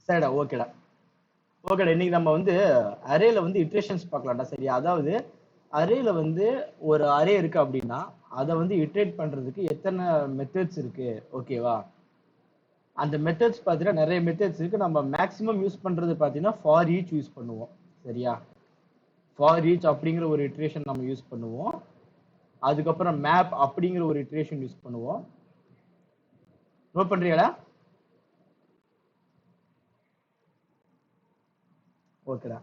சரிடா, ஓகேடா. ஓகேடா, இன்னைக்கு நம்ம வந்து அரேல வந்து இட்ரேஷன்ஸ் பார்க்கலாம்டா. சரியா? அதாவது அரேல வந்து ஒரு அரே இருக்கு அப்படின்னா அதை வந்து இட்ரேட் பண்றதுக்கு எத்தனை மெத்தட்ஸ் இருக்கு, ஓகேவா? அந்த மெத்தட்ஸ் பார்த்தீங்கன்னா நிறைய மெத்தட்ஸ் இருக்கு. நம்ம மேக்ஸிமம் யூஸ் பண்றது பார்த்தீங்கன்னா ஃபார் ஈச் யூஸ் பண்ணுவோம். சரியா? ஃபார் ஈச் அப்படிங்கிற ஒரு இட்ரேஷன் நம்ம யூஸ் பண்ணுவோம். அதுக்கப்புறம் மேப் அப்படிங்கிற ஒரு இட்ரேஷன் யூஸ் பண்ணுவோம். நோட் பண்றீங்களா? ஓகேடா.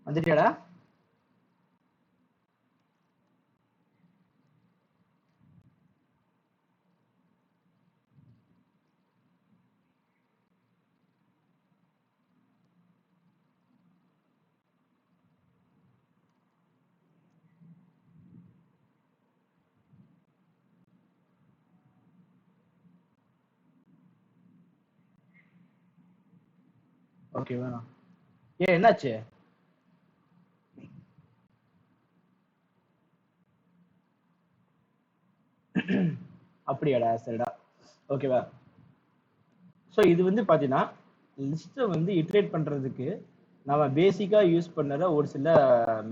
வந்துட்டியாடா? ஓகேவா? ஏன் என்னாச்சு? அப்படியாடா? சரிடா, ஓகேவா? ஸோ இது வந்து பார்த்தீங்கன்னா லிஸ்ட்டை வந்து இட்ரேட் பண்ணுறதுக்கு நம்ம பேசிக்காக யூஸ் பண்ணுற ஒரு சில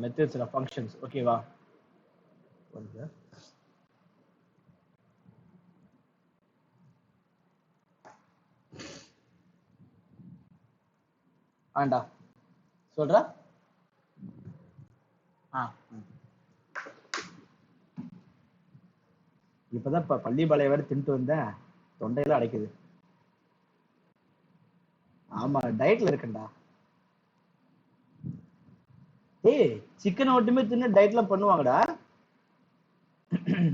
மெத்தட்ஸ் ஃபங்க்ஷன்ஸ், ஓகேவா? ஆண்டா சொல்கிறா. இப்போதான் இப்போ பள்ளி பாளைய வேறு தின்ட்டு வந்தேன், தொண்டையெல்லாம் அடைக்குது. ஆமாம், டயட்டில் இருக்கேன்டா. ஏய், சிக்கனை மட்டுமே தின்னு டயட்லாம் பண்ணுவாங்கடா.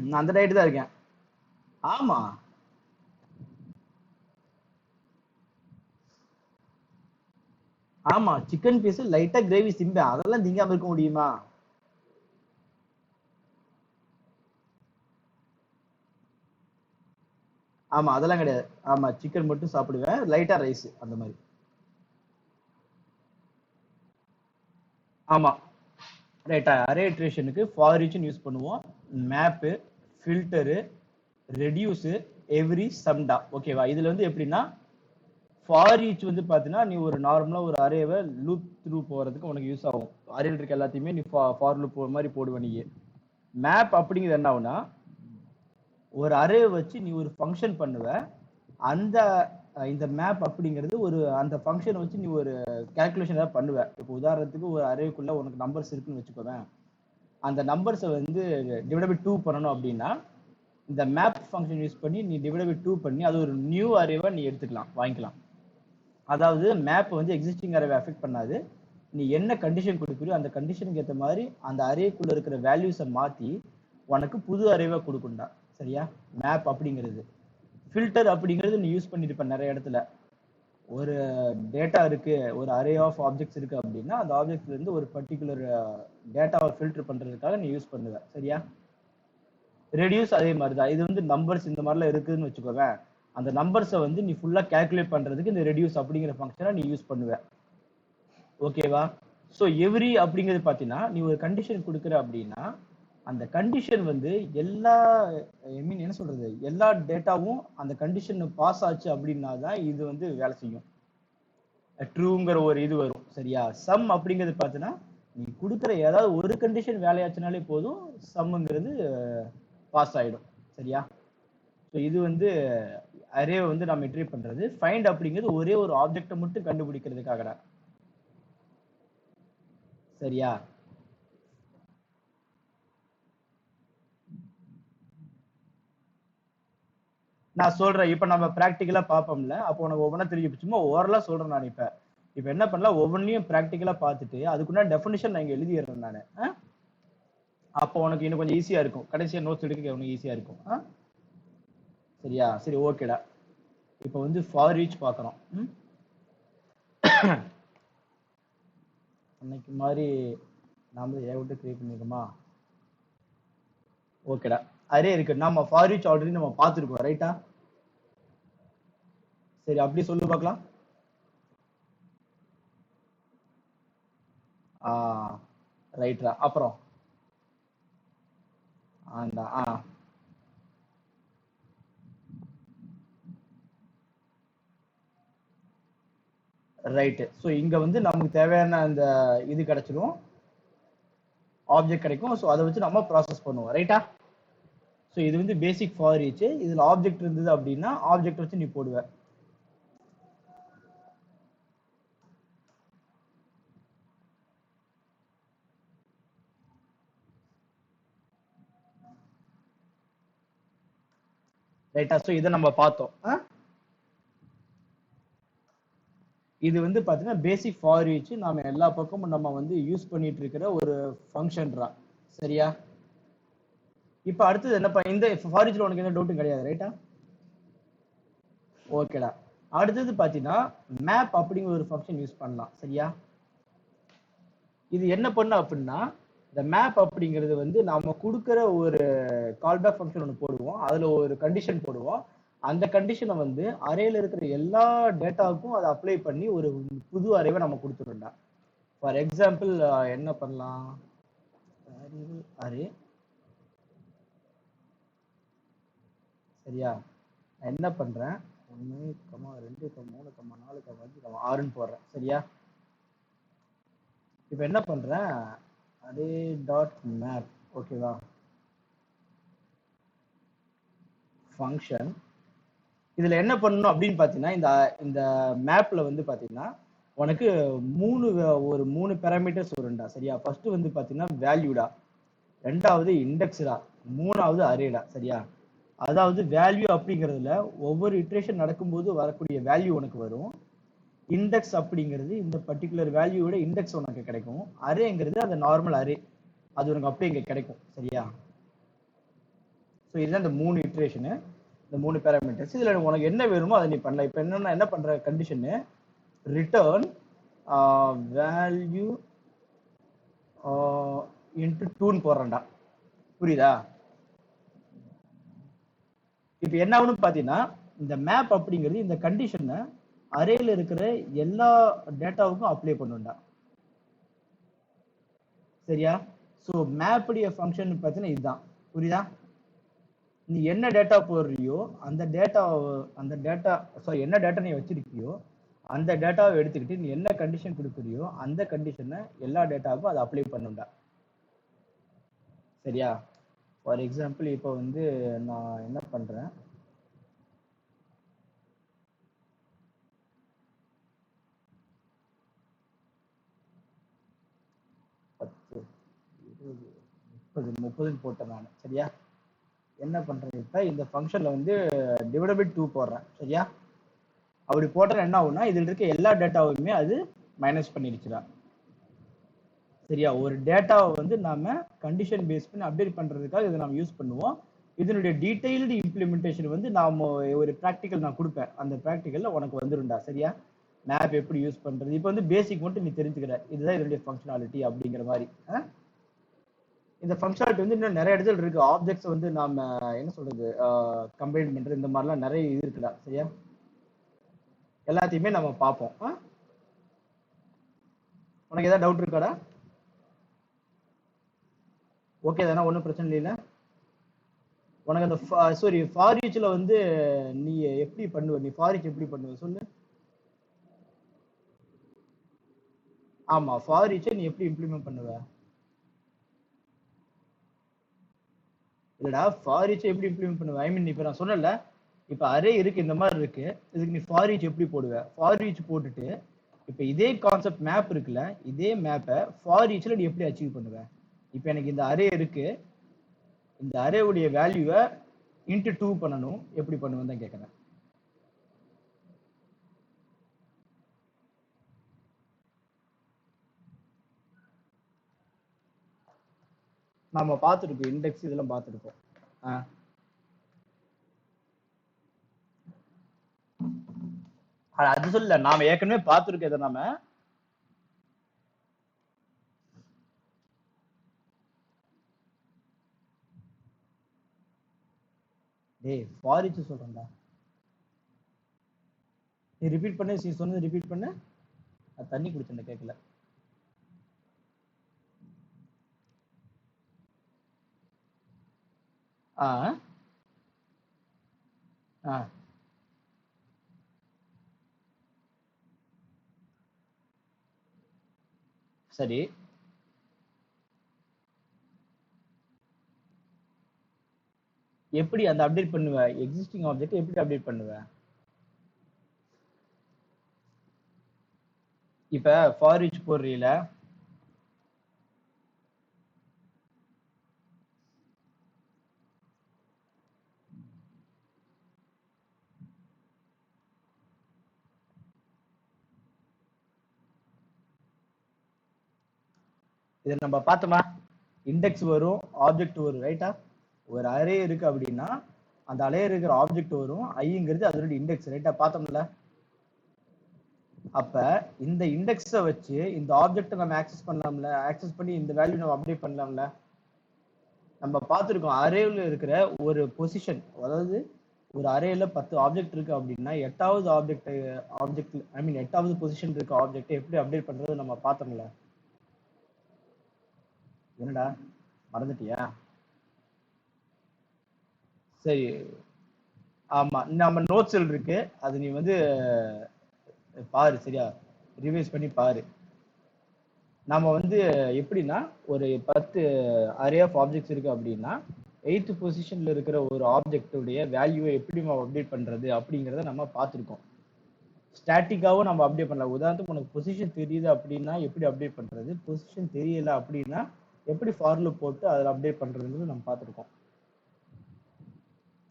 நான் அந்த டயட் தான் இருக்கேன். ஆமா ஆமா, சிக்கன் பீஸ் லைட்டா கிரேவி சிம்பேன், அதெல்லாம் திங்காம இருக்க முடியுமா? ஆமா, அதெல்லாம் கிடையாது. ஆமா, சிக்கன் மட்டும் சாப்பிடுவேன், லைட்டா ரைஸ் அந்த மாதிரி. ஆமா, ரைட்டா. அரே இட்ரேஷனுக்கு ஃபார் ஈச்னு யூஸ் பண்ணுவோம். மேப்பு, ஃபில்டரு, ரெடியூஸ், எவ்ரி, சம்டா, ஓகேவா? இதுல வந்து எப்படின்னா ஃபார் ஈச் வந்து பாத்தீங்கன்னா நீ ஒரு நார்மலா ஒரு அரேவை லூப் த்ரூ போறதுக்கு உனக்கு யூஸ் ஆகும். அரேல இருக்க எல்லாத்தையுமே நீ ஃபார் லூப் மாதிரி போடுவ நீ. மேப் அப்படிங்கிறது என்ன ஆகுனா ஒரு அரே வச்சு நீ ஒரு ஃபங்க்ஷன் பண்ணுவ. அந்த இந்த மேப் அப்படிங்கிறது ஒரு அந்த ஃபங்க்ஷனை வச்சு நீ ஒரு கால்குலேஷன் ஏதாவது பண்ணுவ. இப்போ உதாரணத்துக்கு ஒரு அரேக்குள்ள உனக்கு நம்பர்ஸ் இருக்குன்னு வச்சுக்கோவேன். அந்த நம்பர்ஸை வந்து டிவைட் பை 2 பண்ணணும் அப்படின்னா இந்த மேப் ஃபங்க்ஷன் யூஸ் பண்ணி நீ டிவைட் பை 2 பண்ணி அது ஒரு நியூ அரேவா நீ எடுத்துக்கலாம், வாங்கிக்கலாம். அதாவது மேப் வந்து எக்ஸிஸ்டிங் அரேவை அஃபெக்ட் பண்ணாது. நீ என்ன கண்டிஷன் கொடுக்குறியோ அந்த கண்டிஷனுக்கு ஏற்ற மாதிரி அந்த அரேக்குள்ள இருக்கிற வேல்யூஸை மாற்றி உனக்கு புது அரேவா கொடுக்கும்டா. சரியா? மேப் அப்படிங்கிறது. ஃபில்டர் அப்படிங்கிறது நீ யூஸ் பண்ணிருப்ப நிறைய இடத்துல. ஒரு டேட்டா இருக்கு, ஒரு அரே ஆஃப் ஆப்ஜெக்ட்ஸ் இருக்கு அப்படின்னா அந்த ஆப்ஜெக்ட்ல இருந்து ஒரு பர்டிகுலர் டேட்டாவை ஃபில்டர் பண்றதுக்காக நீ யூஸ் பண்ணுவ. சரியா? ரெடியூஸ் அதே மாதிரி தான். இது வந்து நம்பர்ஸ் இந்த மாதிரிலாம் இருக்குதுன்னு வச்சுக்கோவேன். அந்த நம்பர்ஸை வந்து நீ ஃபுல்லா கால்குலேட் பண்றதுக்கு இந்த ரெடியூஸ் அப்படிங்கிற ஃபங்க்ஷனை நீ யூஸ் பண்ணுவ. ஓகேவா? ஸோ எவ்ரி அப்படிங்கிறது பார்த்தீங்கன்னா நீ ஒரு கண்டிஷன் கொடுக்குற அப்படின்னா அந்த கண்டிஷன் வந்து எல்லா ஐ மீன் என்ன சொல்றது, எல்லா டேட்டாவும் அந்த கண்டிஷன் பாஸ் ஆச்சு அப்படின்னா தான் இது வந்து வேலை செய்யும், ட்ரூங்கிற ஒரு இது வரும். சரியா? சம் அப்படிங்கிறது பார்த்தீங்கன்னா நீ கொடுக்குற ஏதாவது ஒரு கண்டிஷன் வேலையாச்சுனாலே போதும், சம்ங்கிறது பாஸ் ஆயிடும். சரியா? ஸோ இது வந்து அரே வந்து நம்ம இட்ரேட் பண்றது. ஃபைண்ட் அப்படிங்கிறது ஒரே ஒரு ஆப்ஜெக்டை மட்டும் கண்டுபிடிக்கிறதுக்காகடா. சரியா? நான் சொல்றேன், இப்ப நம்ம பிராக்டிக்கலா பார்ப்போம்ல, அப்போ உனக்கு ஒவ்வொன்றா தெரியும். சும்மா ஓரலா சொல்றேன் நான். இப்ப என்ன பண்ணலாம், ஒவ்வொன்றையும் பிராக்டிக்கலா பார்த்துட்டு அதுக்குன்னா டெஃபினிஷன் நான் இங்க எழுதிடுறேன் நான். அப்போ உனக்கு இன்னும் கொஞ்சம் ஈஸியா இருக்கும், கடைசியா நோட்ஸ் எடுக்க உனக்கு ஈஸியா இருக்கும். சரியா? சரி, ஓகேடா. இப்போ வந்து ஃபார் ஈச் பார்க்குறோம். அன்னைக்கு மாதிரி நாம ஏ விட்டு கிரியேட் பண்ணிருக்கோமா? ஓகேடா. அரே இருக்கு, நம்ம ஃபார் ஈச் ஆல்ரெடி நம்ம பார்த்துருக்கோம் ரைட்டா? சரி அப்படி சொல்லு பார்க்கலாம். ரைட்ரா. அப்புறம் ரைட்டு. ஸோ இங்க வந்து நமக்கு தேவையான அந்த இது கிடைச்சிடும், ஆப்ஜெக்ட் கிடைக்கும். ஸோ அதை வச்சு நம்ம ப்ராசஸ் பண்ணுவோம் ரைட்டா? ஸோ இது வந்து பேசிக் ஃபார் ஈச். இதுல ஆப்ஜெக்ட் இருந்தது அப்படின்னா ஆப்ஜெக்ட் வச்சு நீ போடுவ. ரைட்டா? ஸோ இதை நம்ம பார்த்தோம். இது வந்து பாத்தீங்கன்னா பேசிக் ஃபார் ஈச் நாம எல்லா பக்கமும் நம்ம வந்து யூஸ் பண்ணிட்டு இருக்கிற ஒரு ஃபங்க்ஷன்ரா. சரியா? இப்போ அடுத்தது என்னப்பா, இந்த ஃபார் ஈச்ல உனக்கு எந்த டவுட்டும் கிடையாது ரைட்டா? ஓகேடா. அடுத்தது பாத்தீங்கன்னா மேப் அப்படிங்கிற ஒரு ஃபங்க்ஷன் யூஸ் பண்ணலாம். சரியா? இது என்ன பண்ண அப்படின்னா, இந்த மேப் அப்படிங்கிறது வந்து நாம கொடுக்கிற ஒரு கால்பேக் ஃபங்க்ஷன் ஒன்று போடுவோம், அதுல ஒரு கண்டிஷன் போடுவோம். அந்த கண்டிஷனை வந்து அரேல இருக்கிற எல்லா டேட்டாவுக்கும் அதை அப்ளை பண்ணி ஒரு புது அரேவை நம்ம கொடுத்துருண்டா. ஃபார் எக்ஸாம்பிள் என்ன பண்ணலாம், அரே. சரியா? நான் என்ன பண்றேன், 1, 2, 3, 4, 5, 6ன்னு போடுறேன். சரியா? இப்போ என்ன பண்றேன், அரே டாட் மேப். ஓகேவா? ஃபங்க்ஷன். இதுல என்ன பண்ணணும் அப்படின்னு பாத்தீங்கன்னா, இந்த இந்த மேப்ல வந்து பாத்தீங்கன்னா உனக்கு ஒரு 3 பேராமீட்டர்ஸ் வரும்டா. சரியா? ஃபர்ஸ்ட் வந்து பாத்தீங்கன்னா வேல்யூடா, ரெண்டாவது இண்டெக்ஸ்டா, மூணாவது அரேடா. சரியா? அதாவது வேல்யூ அப்படிங்கிறதுல ஒவ்வொரு இட்ரேஷன் நடக்கும்போது வரக்கூடிய வேல்யூ உனக்கு வரும். இண்டெக்ஸ் அப்படிங்கிறது இந்த பர்டிகுலர் வேல்யூவோட இண்டெக்ஸ் உனக்கு கிடைக்கும். அரேங்கிறது அந்த நார்மல் அரே, அது உனக்கு அப்படியே இங்க கிடைக்கும். சரியா? ஸோ இதுதான் இந்த 3 இட்ரேஷனு, இந்த 3 பேராமீட்டர்ஸ். இதுல உனக்கு என்ன வேணுமோ அதை நீ பண்ணலாம். இப்போ என்னன்னா என்ன பண்ற கண்டிஷனு, ரிட்டர்ன் வேல்யூ இன்ட்டு 2ன்னு போடுறேன்டா. புரியுதா? இப்போ என்ன ஆகும்னு பாத்தீங்கன்னா, இந்த மேப் அப்படிங்கிறது இந்த கண்டிஷனை அரேல இருக்கிற எல்லா டேட்டாவுக்கும் அப்ளை பண்ணுண்டா. சரியா? ஸோ மேப்புடைய ஃபங்க்ஷன் பார்த்தீங்கன்னா இதுதான். புரியுதா? நீ என்ன டேட்டா போடுறியோ அந்த டேட்டா என்ன டேட்டா நீ வச்சிருக்கியோ அந்த டேட்டாவை எடுத்துக்கிட்டு நீ என்ன கண்டிஷன் கொடுக்குறியோ அந்த கண்டிஷனை எல்லா டேட்டாவுக்கும் அதை அப்ளை பண்ணுண்டா. சரியா? ஃபார் எக்ஸாம்பிள் இப்போ வந்து நான் என்ன பண்றேன், பத்து, 20, 30 போட்டேன் நான். சரியா? என்ன பண்றேன், இப்ப இந்த ஃபங்க்ஷன்ல வந்து டிவைட் பை 2 போடுறேன். சரியா? அப்படி போட்டா என்ன ஆகும்னா, இதுல இருக்க எல்லா டேட்டாவுமே அது மைனஸ் பண்ணிடுச்சுடா. சரியா? ஒரு டேட்டாவை வந்து நாம கண்டிஷன் பேஸ் பண்ணி அப்டேட் பண்றதுக்காக இதை நம்ம யூஸ் பண்ணுவோம். இதனுடைய டீடைல்டு இம்ப்ளிமெண்டேஷன் வந்து நாம ஒரு ப்ராக்டிக்கல் நான் கொடுப்பேன், அந்த ப்ராக்டிக்கல்ல உனக்கு வந்துருண்டா. சரியா? மேப் எப்படி யூஸ் பண்றது, இப்போ வந்து பேசிக் மட்டும் நீ தெரிஞ்சுக்கிற, இதுதான் இதனுடைய ஃபங்க்ஷனாலிட்டி அப்படிங்கிற மாதிரி. இந்த ஃபங்க்ஷனாலிட்டி வந்து இன்னும் நிறைய இடத்துல இருக்கு. ஆப்ஜெக்ட்ஸ் வந்து நாம என்ன சொல்றது, கம்பைன் பண்றது, இந்த மாதிரிலாம் நிறைய இது இருக்குடா. சரியா? எல்லாத்தையுமே நம்ம பார்ப்போம். உனக்கு ஏதாவது டவுட் இருக்காடா? ஓகே தானே? ஒன்றும் பிரச்சனை இல்லைல்ல? உனக்கு அந்த சாரி ஃபார் ஈச்ல வந்து நீ எப்படி பண்ணுவ, நீ ஃபார் ஈச் எப்படி பண்ணுவ சொல்லு. ஆமா, ஃபார் ஈச்சை நீ எப்படி இம்ப்ளிமெண்ட் பண்ணுவ? இல்லடா, ஃபார் ஈச்சை எப்படி இம்ப்ளிமெண்ட் பண்ணுவ, ஐ மீன் இப்போ நான் சொன்னல, இப்போ அரே இருக்கு, இந்த மாதிரி இருக்கு, இதுக்கு நீ ஃபார் ஈச் எப்படி போடுவ? ஃபார் ஈச் போட்டுட்டு இப்போ இதே கான்செப்ட் மேப் இருக்குல்ல, இதே மேப்பை ஃபார் ஈச்ல நீ எப்படி அச்சீவ் பண்ணுவ? இப்போ எனக்கு இந்த அரே இருக்கு, இந்த அரேவுடைய வேல்யூவை இன்ட்டு 2 பண்ணணும், எப்படி பண்ணுவேன்னு தான் கேட்குறேன். நம்ம பார்த்துருக்கோம், இண்டெக்ஸ் இதெல்லாம் பார்த்துருக்கோம். அது சொல்ல நாம ஏற்கனவே பார்த்துருக்கோம் இதை நாம. டேய் ஃபார் ஈச் சொல்றேன்டா. நீ ரிப்பீட் பண்ணு, நீ சொன்னது ரிப்பீட் பண்ணு. அது தண்ணி குடிச்சேன் கேட்கல. ஆ ஆ சரி. எப்படி அந்த அப்டேட் பண்ணுவ? எக்ஸிஸ்டிங் ஆப்ஜெக்ட் எப்படி அப்டேட் பண்ணுவ? இப்ப ஃபார் ஈச் போடுறீல, இதை நம்ம பார்த்தோமா? இண்டெக்ஸ் வரும், ஆப்ஜெக்ட் வரும், ரைட்டா? ஒரு அரே இருக்கு அப்படின்னா அந்த அரே இருக்கிற ஆப்ஜெக்ட் வரும், ஐங்கிறது அதோட இண்டெக்ஸ், ரைட்டா? பார்த்தோம்ல? அப்ப இந்த இண்டெக்ஸை வச்சு இந்த ஆப்ஜெக்ட் நம்ம ஆக்சஸ் பண்ணலாம்ல, ஆக்சஸ் பண்ணி இந்த வேல்யூ நம்ம அப்டேட் பண்ணலாம்ல. நம்ம பார்த்துருக்கோம் அரேவில் இருக்கிற ஒரு பொசிஷன், அதாவது ஒரு அரேல 10 ஆப்ஜெக்ட் இருக்கு அப்படின்னா 8வது ஆப்ஜெக்ட் ஐ மீன் 8வது பொசிஷன் இருக்க ஆப்ஜெக்ட் எப்படி அப்டேட் பண்றது நம்ம பார்த்தோம்ல. என்னடா மறந்துட்டியா? சரி, ஆமா, நம்ம நோட்ஸ் இருக்கு, அது நீ வந்து பாரு, சரியா? ரிவைஸ் பண்ணி பாரு. நம்ம வந்து எப்படின்னா ஒரு 10 அரே ஆஃப் ஆப்ஜெக்ட்ஸ் இருக்கு அப்படின்னா 8th பொசிஷன்ல இருக்கிற ஒரு ஆப்ஜெக்டுடைய வேல்யூவை எப்படி நம்ம அப்டேட் பண்றது அப்படிங்கிறத நம்ம பார்த்துருக்கோம். ஸ்டாட்டிக்காவும் நம்ம அப்டேட் பண்ணலாம். உதாரணத்துக்கு உனக்கு பொசிஷன் தெரியுது அப்படின்னா எப்படி அப்டேட் பண்றது, பொசிஷன் தெரியல அப்படின்னா எப்படி ஃபார் லூப் போட்டு அதில் அப்டேட் பண்றதுன்னு நம்ம பார்த்துருக்கோம்.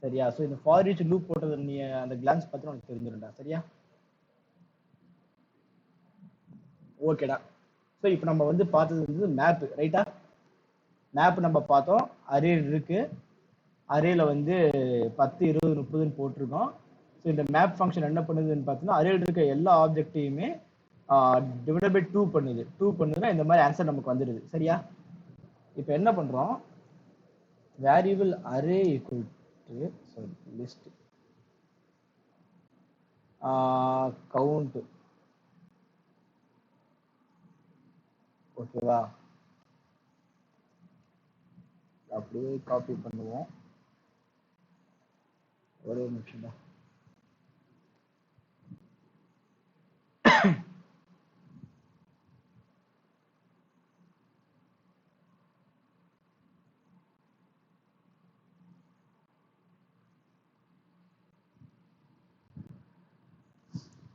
சரியா? ஸோ இந்த ஃபார் ஈச் லூப் போட்டது நீ அந்த கிளான்ஸ் பார்த்து உனக்கு தெரிஞ்சிரும்டா. சரியா? ஓகேடா. ஸோ இப்போ நம்ம வந்து பார்த்தது வந்து மேப், ரைட்டா? மேப் நம்ம பார்த்தோம். அரே இருக்கு, அரேல வந்து 10 20 30ன்னு போட்டிருக்கோம். ஸோ இந்த மேப் ஃபங்க்ஷன் என்ன பண்ணுதுன்னு பார்த்தீங்கன்னா அரேல இருக்க எல்லா ஆப்ஜெக்டையுமே டிவைட் பை 2 பண்ணுது. 2 பண்ணுதுன்னா இந்த மாதிரி ஆன்சர் நமக்கு வந்துடுது. சரியா? இப்போ என்ன பண்றோம்? Variable array equal to list count. ஓகேவா? அப்படியே காப்பி பண்ணுவோம். ஒரே நிமிஷம் தான்.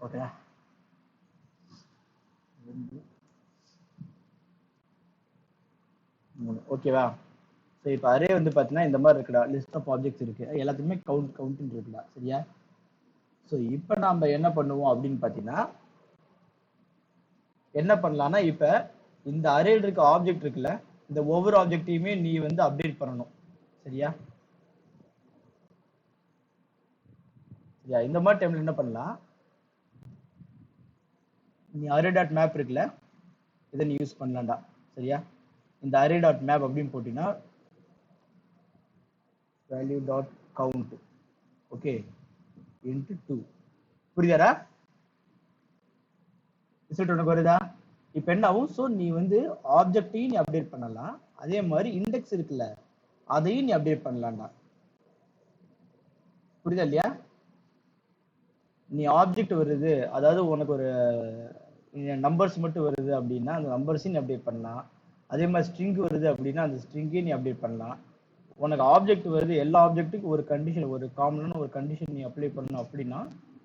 ஓகே, ஓகேவா? ஸோ இப்போ அரே வந்து பார்த்தீங்கன்னா இந்த மாதிரி இருக்குடா, லிஸ்ட் ஆஃப் ஆப்ஜெக்ட்ஸ் இருக்கு, எல்லாத்துக்குமே கவுண்ட் இருக்குடா. சரியா? ஸோ இப்போ நாம என்ன பண்ணுவோம் அப்படின்னு பார்த்தீங்கன்னா என்ன பண்ணலாம்னா இப்போ இந்த அரேல இருக்க ஆப்ஜெக்ட் இருக்குல்ல, இந்த ஒவ்வொரு ஆப்ஜெக்டையுமே நீ வந்து அப்டேட் பண்ணணும். சரியா? சரியா? இந்த மாதிரி டைம்ல என்ன பண்ணலாம், நீ அரே டாட் மேப் இருக்குல்ல, இதை நீ யூஸ் பண்ணலாம்டா. சரியா? இந்த அரே டாட் மேப் அப்படின்னு போட்டீங்கன்னா value dot count, okay, into 2. புரியுதாடா? ரிசல்ட் உனக்கு வருதா? இப்போ என்ன ஆகும்? ஸோ நீ வந்து ஆப்ஜெக்டையும் நீ அப்டேட் பண்ணலாம், அதே மாதிரி இண்டெக்ஸ் இருக்குல்ல அதையும் நீ அப்டேட் பண்ணலாம்டா. புரியுதா இல்லையா? நீ ஆப்ஜெக்ட் வருது, அதாவது உனக்கு ஒரு நம்பர்ஸ் மட்டும் வருது அப்படின்னா அந்த நம்பர்ஸையும் நீ அப்டேட் பண்ணலாம். அதே மாதிரி ஸ்ட்ரிங் வருது அப்படின்னா அந்த ஸ்ட்ரிங்கையும் நீ அப்டேட் பண்ணலாம். உனக்கு ஆப்ஜெக்ட் வருது, எல்லா ஆப்ஜெக்ட்டுக்கும் ஒரு கண்டிஷன், ஒரு காமனான ஒரு கண்டிஷன் நீ அப்ளை பண்ணணும் அப்படின்னா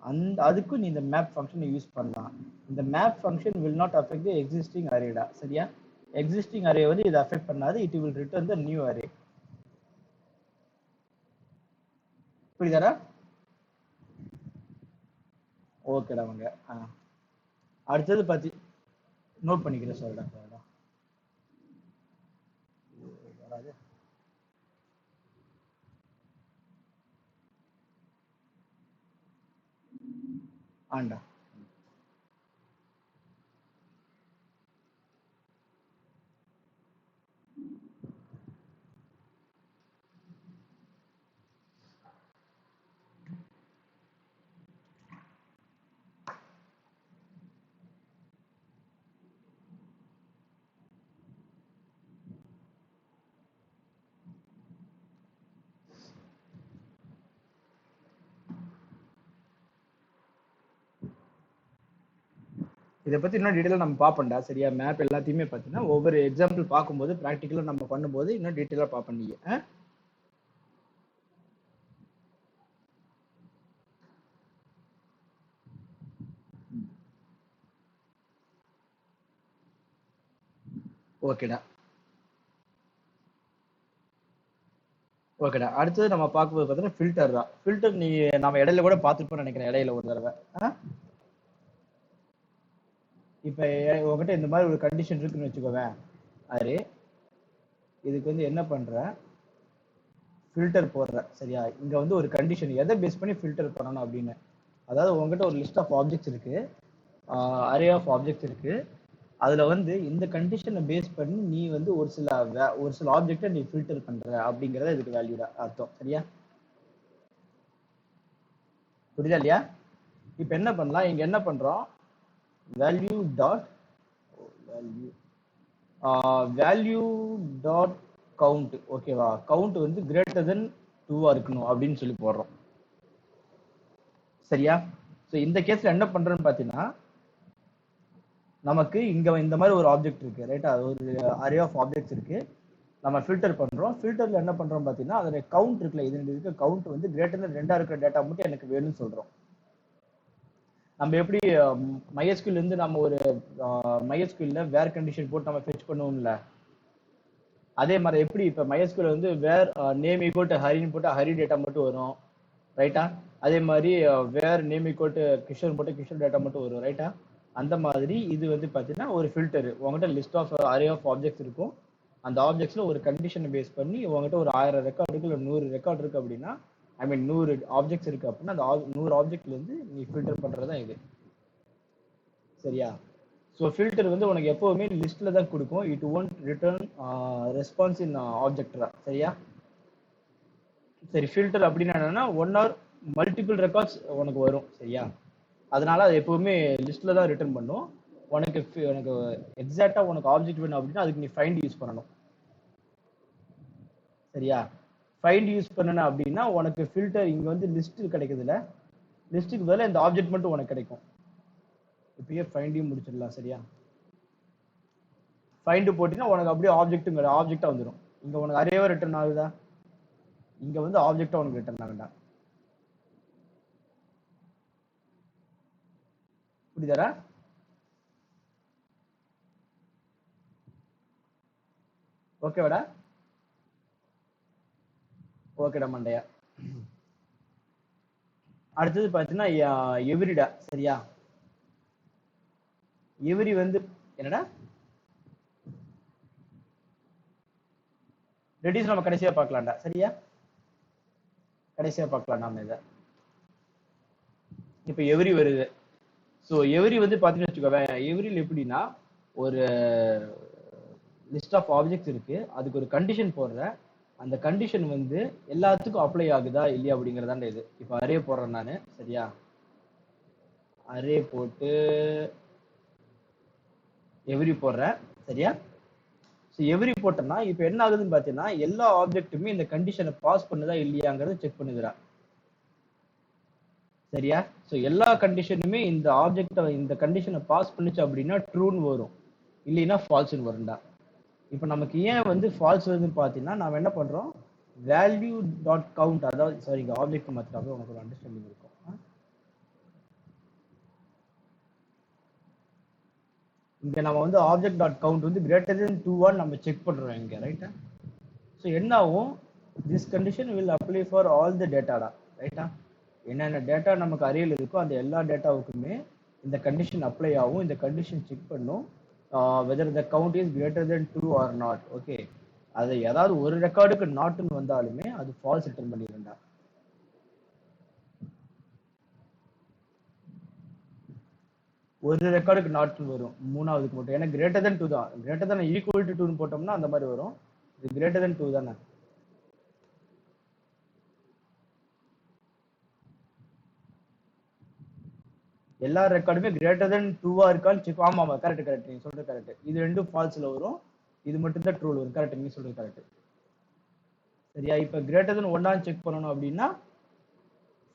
அந்த அதுக்கும் நீ இந்த மேப் ஃபங்க்ஷனை யூஸ் பண்ணலாம். இந்த map function will not affect the existing அரேடா. சரியா? எக்ஸிஸ்டிங் அரே வந்து இதை அஃபெக்ட் பண்ணாது, it will return the new array. புரியுதாடா? ஓகேடா வாங்க. அடுத்தது பத்தி நோட் பண்ணிக்கிறேன். சொல்றேன் வராது. ஆண்டா இதை பத்தி இன்னும் டீட்டெயிலாக நம்ம பார்ப்போம்டா. சரியா? மேப் எல்லாத்தையுமே பார்த்தீங்கன்னா ஒவ்வொரு எக்ஸாம்பிள் பார்க்கும்போது ப்ராக்டிக்கலாக நம்ம பண்ணும்போது இன்னும் டீட்டெயிலாக பார்ப்போம் நீங்க. ஓகேடா. ஓகேடா. அடுத்தது நம்ம பார்க்கும்போது பார்த்தீங்கன்னா ஃபில்டர் தான். ஃபில்டர் நீ நம்ம இடையில கூட பார்த்துருப்போம்னு நினைக்கிறேன், இடையில ஒரு தடவை. இப்போ உங்ககிட்ட இந்த மாதிரி ஒரு கண்டிஷன் இருக்குன்னு வச்சுக்கோவேன். அது இதுக்கு வந்து என்ன பண்ற, ஃபில்டர் போடுற. சரியா? இங்க வந்து ஒரு கண்டிஷன் எதை பேஸ் பண்ணி ஃபில்டர் பண்ணணும் அப்படின்னு, அதாவது உங்ககிட்ட ஒரு லிஸ்ட் ஆஃப் ஆப்ஜெக்ட்ஸ் இருக்கு, அரே ஆஃப் ஆப்ஜெக்ட்ஸ் இருக்கு. அதுல வந்து இந்த கண்டிஷனை பேஸ் பண்ணி நீ வந்து ஒரு சில ஆப்ஜெக்டை நீ ஃபில்டர் பண்ற அப்படிங்கறத இதுக்கு வேல்யூடா அர்த்தம். சரியா? புரியுதா இல்லையா? இப்ப என்ன பண்ணலாம், இங்க என்ன பண்றோம், value dot value dot count. ஓகேவா? கவுண்ட் வந்து கிரேட்டர் தென் 2 இருக்கணும் அப்படின்னு சொல்லி போடுறோம். சரியா? ஸோ இந்த கேஸ்ல என்ன பண்றோம்னு பாத்தீங்கன்னா, நமக்கு இங்க இந்த மாதிரி ஒரு ஆப்ஜெக்ட் இருக்கு, ரைட்டா? ஒரு அரே ஆஃப் ஆப்ஜெக்ட்ஸ் இருக்கு, நம்ம ஃபில்டர் பண்றோம். ஃபில்டர்ல என்ன பண்றோம் பாத்தீங்கன்னா, அதோட கவுண்ட் இருக்குல்ல, இது இருக்க கவுண்ட் வந்து கிரேட்டர் தென் 2 இருக்கிற டேட்டா மட்டும் எனக்கு வேணும்னு சொல்றோம். நம்ம எப்படி MySQL இருந்து நம்ம ஒரு MySQL வேர் கண்டிஷன் போட்டு நம்ம ஃபெச் பண்ணுவோம்ல, அதே மாதிரி எப்படி இப்ப MySQL வந்து வேர் நேம் ஈக்குவல் டு ஹரின்னு போட்டு ஹரி டேட்டா மட்டும் வரும், ரைட்டா? அதே மாதிரி வேர் நேம் ஈக்குவல் டு கிஷோர் போட்டு கிஷோர் டேட்டா மட்டும் வரும், ரைட்டா? அந்த மாதிரி இது வந்து பாத்தீங்கன்னா ஒரு ஃபில்டர். உங்ககிட்ட list of array of objects இருக்கும், அந்த ஆப்ஜெக்ட்ஸ்ல ஒரு கண்டிஷனை பேஸ் பண்ணி உங்ககிட்ட ஒரு 1000 ரெக்கார்டு இருக்கு, இல்லை 100 ரெக்கார்டு இருக்கு அப்படின்னா, ஐ மீன் 100 ஆப்ஜெக்ட்ஸ் இருக்கு அப்படின்னா, அந்த 100 ஆப்ஜெக்ட்ல இருந்து நீ ஃபில்டர் பண்றதுதான் இது. சரியா? ஸோ ஃபில்டர் வந்து உனக்கு எப்பவுமே லிஸ்ட்ல தான் கொடுக்கும், இட் ஒன்ட் ரிட்டர்ன் ரெஸ்பான்ஸ் இன் ஆப்ஜெக்டா. சரியா? சரி, ஃபில்டர் அப்படின்னா என்னன்னா ஒன் ஆர் மல்டிபிள் ரெக்கார்ட்ஸ் உனக்கு வரும். சரியா? அதனால அது எப்பவுமே லிஸ்ட்ல தான் ரிட்டர்ன் பண்ணும். உனக்கு உனக்கு எக்ஸாக்டா உனக்கு ஆப்ஜெக்ட் வேணும் அப்படின்னா அதுக்கு நீ ஃபைண்ட் யூஸ் பண்ணணும். சரியா? ஃபைண்ட் யூஸ் பண்ணன அப்படின்னா உனக்கு ஃபில்டர் இங்க வந்து லிஸ்ட் கிடைக்குதுல, லிஸ்ட்டுக்கு பதிலா இந்த ஆப்ஜெக்ட் மட்டும் உனக்கு கிடைக்கும். இப்பயே ஃபைண்டையும் முடிச்சிடலாம். சரியா? ஃபைண்ட் போட்டீங்கன்னா உனக்கு அப்படியே ஆப்ஜெக்டா வந்துடும். இங்க உனக்கு அரேவா ரிட்டர்ன் ஆகுதா, இங்க வந்து ஆப்ஜெக்டா உனக்கு ரிட்டர்ன் ஆகுதா? புரியுதாடா? ஓகேவாடா? ஓகேடா மண்டையா. அடுத்தது பாத்தீங்கன்னா எவ்ரிடா. சரியா? எவ்ரி வந்து என்னடா, ரெடியூஸ் நம்ம கடைசியா பார்க்கலாம்டா. சரியா? கடைசியா பார்க்கலாம் நாம இதை. இப்ப எவ்ரி வருது. ஸோ எவ்ரி வந்து பாத்தீங்கன்னு வச்சுக்கோவேன், எவ்ரியில் எப்படின்னா ஒரு லிஸ்ட் ஆஃப் ஆப்ஜெக்ட்ஸ் இருக்கு, அதுக்கு ஒரு கண்டிஷன் போடுற, அந்த கண்டிஷன் வந்து எல்லாத்துக்கும் அப்ளை ஆகுதா இல்லையா அப்படிங்கறதாண்ட இது. இப்ப அரே போடுறேன் நானு. சரியா? அரே போட்டு எவ்ரி போடுறேன். சரியா? ஸோ எவ்ரி போட்டோம்னா இப்ப என்ன ஆகுதுன்னு பாத்தீங்கன்னா, எல்லா ஆப்ஜெக்ட்டுமே இந்த கண்டிஷனை பாஸ் பண்ணுதா இல்லையாங்கிறத செக் பண்ணுகிறா. சரியா? ஸோ எல்லா கண்டிஷனுமே இந்த ஆப்ஜெக்ட இந்த கண்டிஷனை பாஸ் பண்ணுச்சு அப்படின்னா ட்ரூன்னு வரும், இல்லைன்னா ஃபால்ஸ்ன்னு வரும்டா. இப்போ நமக்கு ஏன் வந்து ஃபால்ஸ் வருதுன்னு பார்த்தீங்கன்னா, நாம என்ன பண்றோம், வேல்யூ டாட் கவுண்ட், அதாவது சாரி இங்க ஆப்ஜெக்ட் மாத்திராவே உனக்கு ஒரு அண்டர்ஸ்டாண்டிங் இருக்கும். இங்க நம்ம வந்து ஆப்ஜெக்ட் டாட் கவுண்ட் வந்து கிரேட்டர் தென் 2 நம்ம செக் பண்றோம் இங்க, ரைட்டா? ஸோ என்ன ஆகும், this condition will apply for all the டேட்டாடா, ரைட்டா? என்னென்ன டேட்டா நமக்கு அரியல் இருக்கோ அந்த எல்லா டேட்டாவுக்குமே இந்த கண்டிஷன் அப்ளை ஆகும். இந்த கண்டிஷன் செக் பண்ணும் whether the count is greater than 2 or not. Okay, அது ஏதாவது ஒரு ரெக்கார்டுக்கு நாட்னு வந்தாலுமே அது ஃபால்ஸ் ரிட்டர்ன் பண்ணிடும்டா. ஒரு ரெக்கார்டுக்கு நாட்னு வரும், மூணாவதுக்கு மட்டும். ஏன்னா கிரேட்டர் தென் 2 தான், கிரேட்டர் தென் ஈக்குவல் டு 2 போட்டோம்னா அந்த மாதிரி வரும். இது கிரேட்டர் தென் 2 தானே. எல்லா ரெக்கார்டுமே கிரேட்டர் தென் 2 இருக்கான்னு செக். ஆமா ஆமா, கரெக்ட் கரெக்ட், நீங்க சொல்றது கரெக்ட். இது ரெண்டும் ஃபால்ஸ்ல வரும், இது மட்டும் தான் ட்ரூல வரும். கரெக்ட், நீங்க சொல்றது கரெக்ட். சரியா? இப்ப கிரேட்டர் தென் 1 செக் பண்ணணும் அப்படின்னா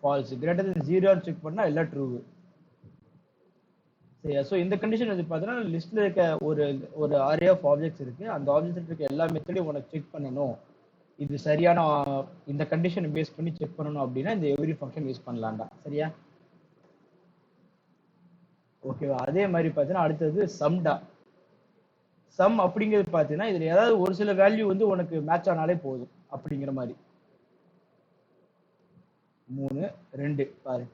ஃபால்ஸ், கிரேட்டர் தென் 0 செக் பண்ணா எல்லாம் ட்ரூ. சரியா? ஸோ இந்த கண்டிஷன் வந்து பார்த்தீங்கன்னா லிஸ்ட்ல இருக்க ஒரு ஒரு அரே ஆஃப் ஆப்ஜெக்ட்ஸ் இருக்கு. அந்த ஆப்ஜெக்ட்ஸ் இருக்க எல்லா மெத்தடையும் உனக்கு செக் பண்ணணும். இது சரியான இந்த கண்டிஷனை பேஸ் பண்ணி செக் பண்ணணும் அப்படின்னா இந்த எவ்ரி ஃபங்க்ஷன் யூஸ் பண்ணலாம்டா. சரியா? ஓகேவா? அதே மாதிரி பார்த்தீங்கன்னா அடுத்தது சம்டா. சம் அப்படிங்கிறது பார்த்தீங்கன்னா இதுல ஏதாவது ஒரு சில வேல்யூ வந்து உனக்கு மேட்ச் ஆனாலே போதும் அப்படிங்கிற மாதிரி. 3 2 பாரு.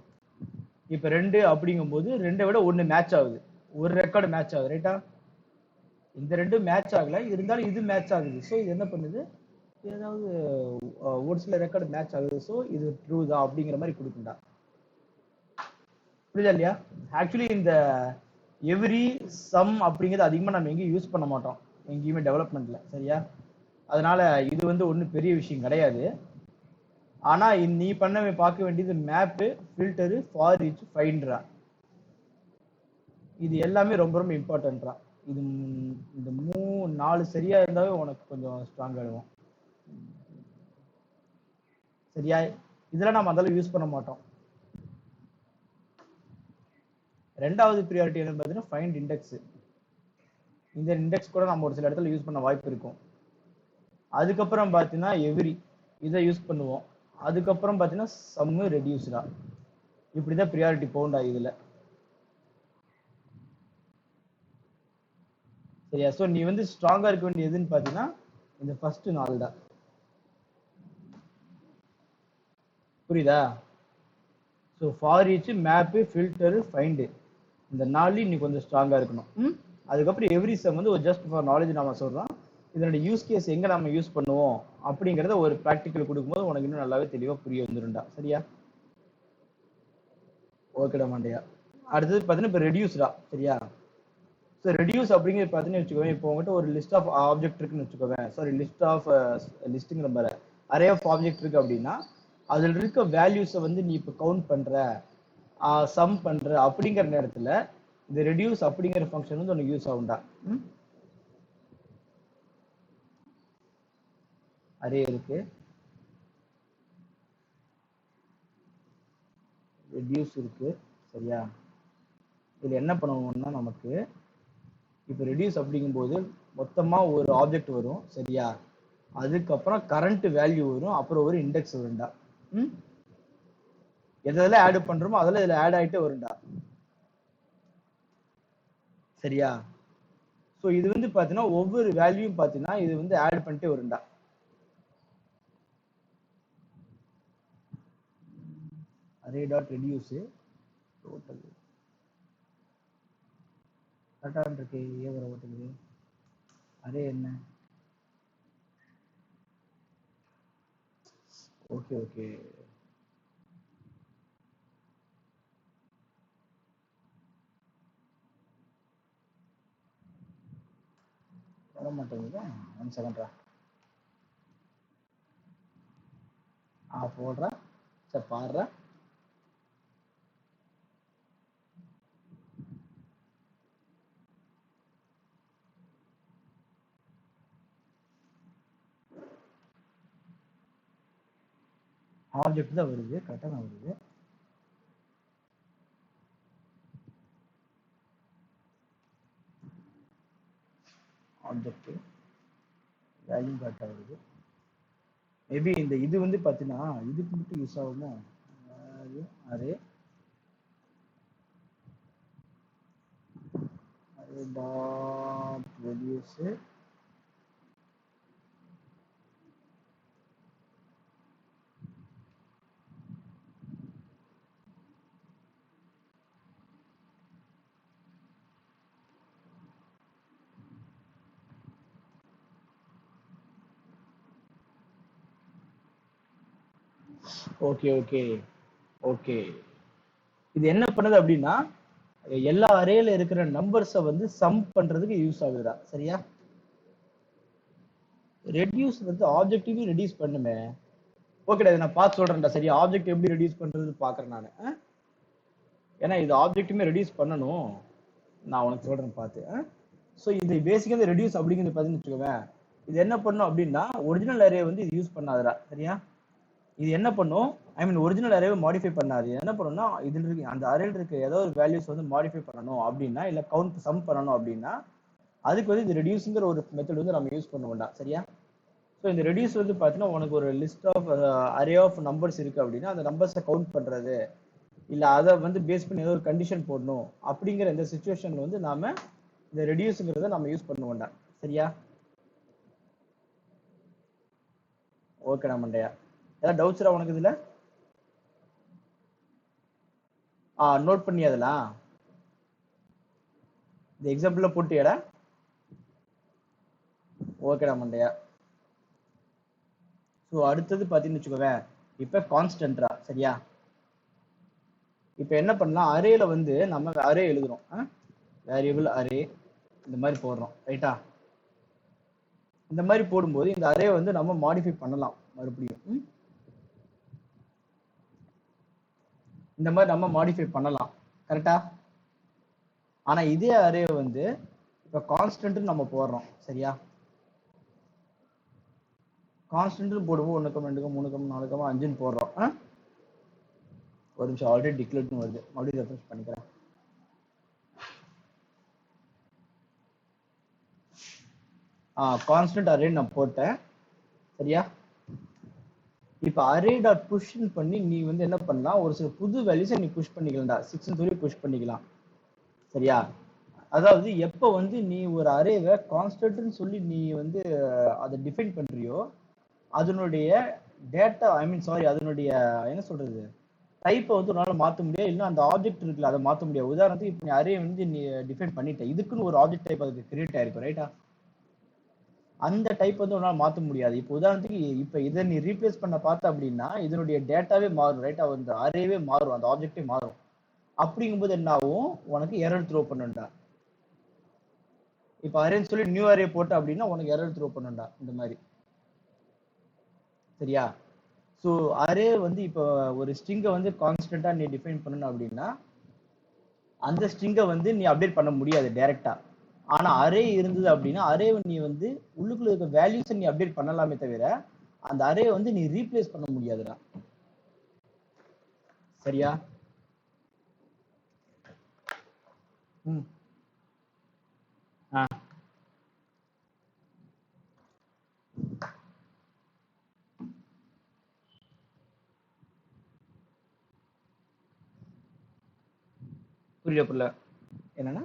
இப்ப 2 அப்படிங்கும்போது 2 விட 1 மேட்ச் ஆகுது. ஒரு ரெக்கார்டு மேட்ச் ஆகுது, ரைட்டா? இந்த ரெண்டும் மேட்ச் ஆகல, இருந்தாலும் இது மேட்ச் ஆகுது. ஸோ இது என்ன பண்ணுது, ஏதாவது ஒரு சில ரெக்கார்டு மேட்ச் ஆகுது. ஸோ இது ட்ரூ தான் அப்படிங்கிற மாதிரி கொடுக்குண்டா. புரியுதா இல்லையா? ஆக்சுவலி இந்த எவ்ரி சம் அப்படிங்கிறது அதிகமாக நம்ம எங்கேயும் யூஸ் பண்ண மாட்டோம் எங்கேயுமே டெவலப்மெண்ட்ல. சரியா? அதனால இது வந்து ஒன்றும் பெரிய விஷயம் கிடையாது. ஆனா நீ பண்ண பார்க்க வேண்டியது மேப்பு, ஃபில்டரு, ஃபார் ஈச், ஃபைண்ட்ரா. இது எல்லாமே ரொம்ப ரொம்ப இம்பார்ட்டன்ட்ரா. இது இந்த 4 சரியா இருந்தாவே உனக்கு கொஞ்சம் ஸ்ட்ராங் ஆயிடுவோம். சரியா? இதெல்லாம் நம்ம அதெல்லாம் யூஸ் பண்ண மாட்டோம். ரெண்டாவது ப்ரியாரிட்டி என்னன்னு பார்த்தீங்கன்னா ஃபைண்ட் இண்டெக்ஸ். இந்த இண்டெக்ஸ் கூட நம்ம ஒரு சில இடத்துல யூஸ் பண்ண வாய்ப்பு இருக்கும். அதுக்கப்புறம் பார்த்தீங்கன்னா எவ்ரி, இதை யூஸ் பண்ணுவோம். அதுக்கப்புறம் பார்த்தீங்கன்னா சம்மு, ரெடியூஸ்டா. இப்படிதான் ப்ரியாரிட்டி போகுண்டா இதுல. சரியா? ஸோ நீ வந்து ஸ்ட்ராங்கா இருக்க வேண்டிய எதுன்னு பார்த்தீங்கன்னா இந்த ஃபர்ஸ்ட் 4 தான். புரியுதா? So for each, map, filter, find, இந்த 4 நீ கொஞ்சம் ஸ்ட்ராங்கா இருக்கணும். அதுக்கப்புறம் எவ்ரி சம் வந்து ஒரு ஜஸ்ட் ஃபார் நாலேஜ் நாம சொல்றோம். இதனோட யூஸ் கேஸ் எங்க நம்ம யூஸ் பண்ணுவோம் அப்படிங்கறத ஒரு ப்ராக்டிக்கல் கொடுக்கும்போது உனக்கு இன்னும் நல்லாவே தெளிவா புரிய வந்துருண்டா. சரியா? ஓகேடா மண்டையா. அடுத்தது பார்த்தீங்கன்னா இப்போ ரெடியூஸ்டா. சரியா? ஸோ ரெடியூஸ் அப்படிங்கிறது பார்த்தீங்கன்னு வச்சுக்கோங்க, இப்போ உங்ககிட்ட ஒரு லிஸ்ட் ஆஃப் ஆப்ஜெக்ட் இருக்குன்னு வச்சுக்கோங்க. சாரி, லிஸ்ட் ஆஃப் லிஸ்ட்டுங்கிற மாதிரி அரே ஆஃப் ஆப்ஜெக்ட் இருக்கு அப்படின்னா அதில் இருக்க வேல்யூஸை வந்து நீ இப்போ கவுண்ட் பண்ற, சம் பண்ற அப்படிங்கிற நேரத்தில் இந்த ரெடியூஸ் அப்படிங்கிற ஃபங்க்ஷன் வந்து உனக்கு யூஸ் ஆகும்டா. அரே இருக்கு, ரெடியூஸ் இருக்கு. சரியா? இதில் என்ன பண்ணுவோம்னா நமக்கு இப்போ ரெடியூஸ் அப்படிங்கும்போது மொத்தமா ஒரு ஆப்ஜெக்ட் வரும். சரியா? அதுக்கப்புறம் கரண்ட் வேல்யூ வரும், அப்புறம் ஒரு இண்டெக்ஸ் வரும்டா. எதெல்லாம் ஆட் பண்றோமோ அதெல்லாம் இதுல ஆட் ஆயிட்டே வரும்டா. சரியா? சோ இது வந்து பாத்தீங்கன்னா ஒவ்வொரு வேல்யூயும் பாத்தீங்கன்னா இது வந்து ஆட் பண்ணிட்டே வரும்டா. அரே டாட் ரெடியூஸ் டோட்டல் கரெக்டா இருக்கு. ஏ வர ஓட்டுது அரே என்ன? ஓகே ஓகே, வர மாட்டேங்குது. 1 செகண்ட்ரா. போடுறா. சரி பாடுறா. ஆப்ஜெக்ட் தான் வருது, கரெக்டா தான் வருது. ஆப்ஜெக்ட் வேல்யூ கரெக்டா வருது. மேபி இந்த இது வந்து பாத்தீங்கன்னா இதுக்கு மட்டும் யூஸ் ஆகுமோ. Array array dot reduce okay okay okay. இது என்ன பண்ணுது அப்படின்னா எல்லா அரேல இருக்கிற நம்பர்ஸை வந்து சம் பண்றதுக்கு யூஸ் ஆகுதுடா. சரியா? ரெடியூஸ் வந்து ஆப்ஜெக்டிவையும் ரெடியூஸ் பண்ணுமே. ஓகேடா, இதை நான் பார்த்து சொல்றேன்டா. சரியா? ஆப்ஜெக்ட் எப்படி ரெடியூஸ் பண்றது பாக்குறேன் நான். ஏன்னா இது ஆப்ஜெக்ட்டுமே ரெடியூஸ் பண்ணணும். நான் உனக்கு சொல்றேன் பார்த்து. ஸோ இது பேசிக்கா இந்த ரெடியூஸ் அப்படிங்கிறது பார்த்தீங்கன்னு வச்சுக்கோவேன், இது என்ன பண்ணும் அப்படின்னா ஒரிஜினல் அரே வந்து இது யூஸ் பண்ணாதடா. சரியா? இது என்ன பண்ணும், ஐ மீன் ஒரிஜினல் அரேவை மாடிஃபை பண்ணாது. என்ன பண்ணும்னா இதுல இருக்கு அந்த அரேல இருக்க ஏதோ ஒரு வேல்யூஸ் வந்து மாடிஃபை பண்ணணும் அப்படின்னா, இல்ல கவுண்ட் சம் பண்ணணும் அப்படின்னா, அதுக்கு வந்து இந்த ரெடியூஸ்ங்கிற ஒரு மெத்தட் வந்து நம்ம யூஸ் பண்ண வேண்டாம். சரியா? ஸோ இந்த ரெடியூஸ் வந்து பார்த்தீங்கன்னா உனக்கு ஒரு list of array of numbers இருக்கு அப்படின்னா அந்த நம்பர்ஸை கவுண்ட் பண்றது, இல்ல அதை வந்து பேஸ் பண்ணி ஏதோ ஒரு கண்டிஷன் போடணும் அப்படிங்கிற இந்த சுச்சுவேஷன்ல வந்து நாம இந்த ரெடியூஸ்ங்கிறத நம்ம யூஸ் பண்ண வேண்டாம். சரியா? ஓகேடா மண்டையா. ஏதாவது டவுட்ஸ்ரா உனக்கு இதுல? நோட் பண்ணி அதெல்லாம் இந்த எக்ஸாம்பிள்ல போட்டியாடா? ஓகேடா மண்டையா. ஸோ அடுத்தது பார்த்தீங்கன்னு வச்சுக்கோவேன், இப்போ கான்ஸ்டன்ட்ரா. சரியா? இப்போ என்ன பண்ணலாம், அரேல வந்து நம்ம அரே எழுதுறோம், வேரியபிள் அரே இந்த மாதிரி போடுறோம். ரைட்டா? இந்த மாதிரி போடும்போது இந்த அரே வந்து நம்ம மாடிஃபை பண்ணலாம் மறுபடியும். இந்த மாதிரி நம்ம மாடிஃபை பண்ணலாம். கரெக்டா? ஆனா இதே அரே வந்து இப்போ கான்ஸ்டன்ட் நம்ம போடுறோம். சரியா? கான்ஸ்டன்ட் போடுவோம் 1, 2, 3, 4, 5ன்னு போடுறோம். ஒரு நிமிஷம், ஆல்ரெடி டிக்ளேர்ட்னு வருது, மறுபடியும் ரெஃப்ரெஷ் பண்ணிக்கிறேன். கான்ஸ்டன்ட் அரே நான் போட்டேன். சரியா? இப்போ அரே டாட் புஷ்ன்னு பண்ணி நீ வந்து என்ன பண்ணலாம், ஒரு சில புது வேல்யூஸை நீ புஷ் பண்ணிக்கலாம்டா. 6 சொல்லி புஷ் பண்ணிக்கலாம். சரியா? அதாவது எப்போ வந்து நீ ஒரு அரேவை கான்ஸ்டன்ட்னு சொல்லி நீ வந்து அதை டிஃபைன் பண்றியோ, அதனுடைய டேட்டா, ஐ மீன் சாரி, அதனுடைய என்ன சொல்றது, டைப்பை வந்து உன்னால மாற்ற முடியாது. இல்லை அந்த ஆப்ஜெக்ட் இருக்குல்ல அதை மாற்ற முடியாது. உதாரணத்துக்கு இப்போ நீ அரே வந்து நீ டிஃபைன் பண்ணிட்ட, இதுக்குன்னு ஒரு ஆப்ஜெக்ட் டைப் அதுக்கு கிரியேட் ஆயிருக்கும். ரைட்டா? அந்த டைப் வந்து உன்னால மாற்ற முடியாது. இப்போ உதாரணத்துக்கு இப்போ இதை நீ ரீப்ளேஸ் பண்ண பார்த்த அப்படின்னா இதனுடைய டேட்டாவே மாறும். ரைட்டா? அந்த அரேவே மாறும், அந்த ஆப்ஜெக்டே மாறும். அப்படிங்கும்போது என்ன ஆகும், உனக்கு எரர் த்ரோ பண்ணுண்டா. இப்போ அரேன்னு சொல்லி நியூ அரே போட்ட அப்படின்னா உனக்கு எரர் த்ரோ பண்ணுண்டா இந்த மாதிரி. சரியா? ஸோ அரே வந்து இப்போ ஒரு ஸ்ட்ரிங்கை வந்து கான்ஸ்டன்டா நீ டிஃபைன் பண்ணணும் அப்படின்னா அந்த ஸ்ட்ரிங்கை வந்து நீ அப்டேட் பண்ண முடியாது டைரக்டா. ஆனா அரே இருந்தது அப்படின்னா அரே நீ வந்து உள்ளுக்குள்ள இருக்க வேல்யூஸை நீ அப்டேட் பண்ணலாமே தவிர அந்த அரே வந்து நீ ரீப்ளேஸ் பண்ண முடியாதுடா. சரியா? ம். புரியல என்னன்னா,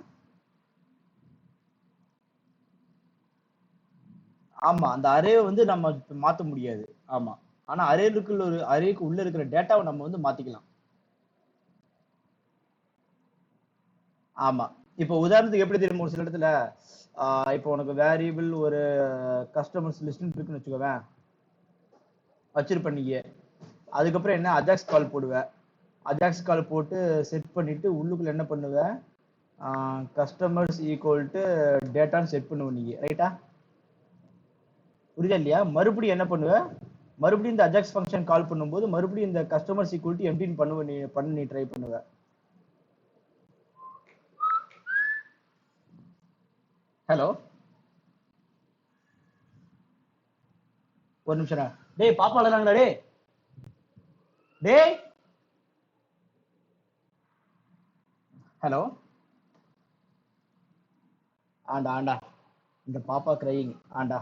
ஆமா அந்த அரே வந்து நம்ம மாத்த முடியாது. ஆமா. ஆனா அரேக்குள்ள ஒரு அரேக்கு உள்ள இருக்கிற டேட்டாவை நம்ம வந்து மாத்திக்கலாம். ஆமா. இப்போ உதாரணத்துக்கு எப்படி தெரியும், ஒரு சில இடத்துல இப்போ உனக்கு வேரியபிள் ஒரு கஸ்டமர்ஸ் லிஸ்ட்னு இருக்குன்னு வச்சுக்கோவேன், வச்சிருப்ப நீங்க. அதுக்கப்புறம் என்ன, அஜாக்ஸ் கால் போடுவேன். அஜாக்ஸ் கால் போட்டு செட் பண்ணிட்டு உள்ளுக்குள்ள என்ன பண்ணுவேன், கஸ்டமர்ஸ் ஈக்குவல் டு டேட்டான்னு செட் பண்ணுவேன் நீங்க. ரைட்டா? புரியுதா இல்லையா? மறுபடியும் என்ன பண்ணுவேன், மறுபடியும் இந்த அஜாக்ஸ் ஃபங்க்ஷன் கால் பண்ணும்போது மறுபடியும் இந்த கஸ்டமர்ஸ் ஈக்குவல் டு எம்டின்னு பண்ணுவேன். நீ ட்ரை பண்ணுவேன். ஹலோ, ஒரு நிமிஷம். டேய் பாப்பா விளாடுறாங்களா? டேய் டேய். ஹலோ. ஆண்டா ஆண்டா, இந்த பாப்பா கிரையிங். ஆண்டா.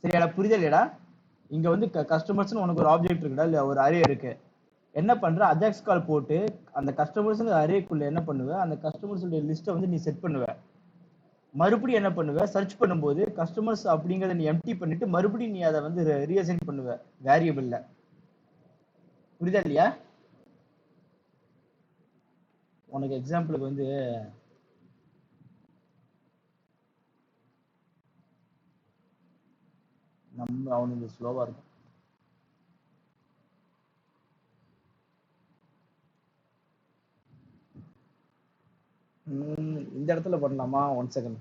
சரியாடா? புரியுதா இல்லையாடா? இங்க வந்து கஸ்டமர்ஸ்னு உனக்கு ஒரு ஆப்ஜெக்ட் இருக்குடா, இல்ல ஒரு அரே இருக்கு. என்ன பண்ற, அஜாக்ஸ் கால் போட்டு அந்த கஸ்டமர்ஸ் அரேக்குள்ள என்ன பண்ணுவ, அந்த கஸ்டமர்ஸ் லிஸ்ட்டை வந்து நீ செட் பண்ணுவ. மறுபடியும் என்ன பண்ணுவ, சர்ச் பண்ணும்போது கஸ்டமர்ஸ் அப்படிங்கறத நீ எம்டி பண்ணிட்டு மறுபடியும் நீ அதை வந்து ரீஅசைன் பண்ணுவ வேரியபிள்ல. புரியுதா இல்லையா? உனக்கு எக்ஸாம்பிளுக்கு வந்து நம்ம அவனுக்கு ஸ்லோவா இருக்கும். இந்த இடத்துல பண்ணலாமா? 1 செகண்ட்.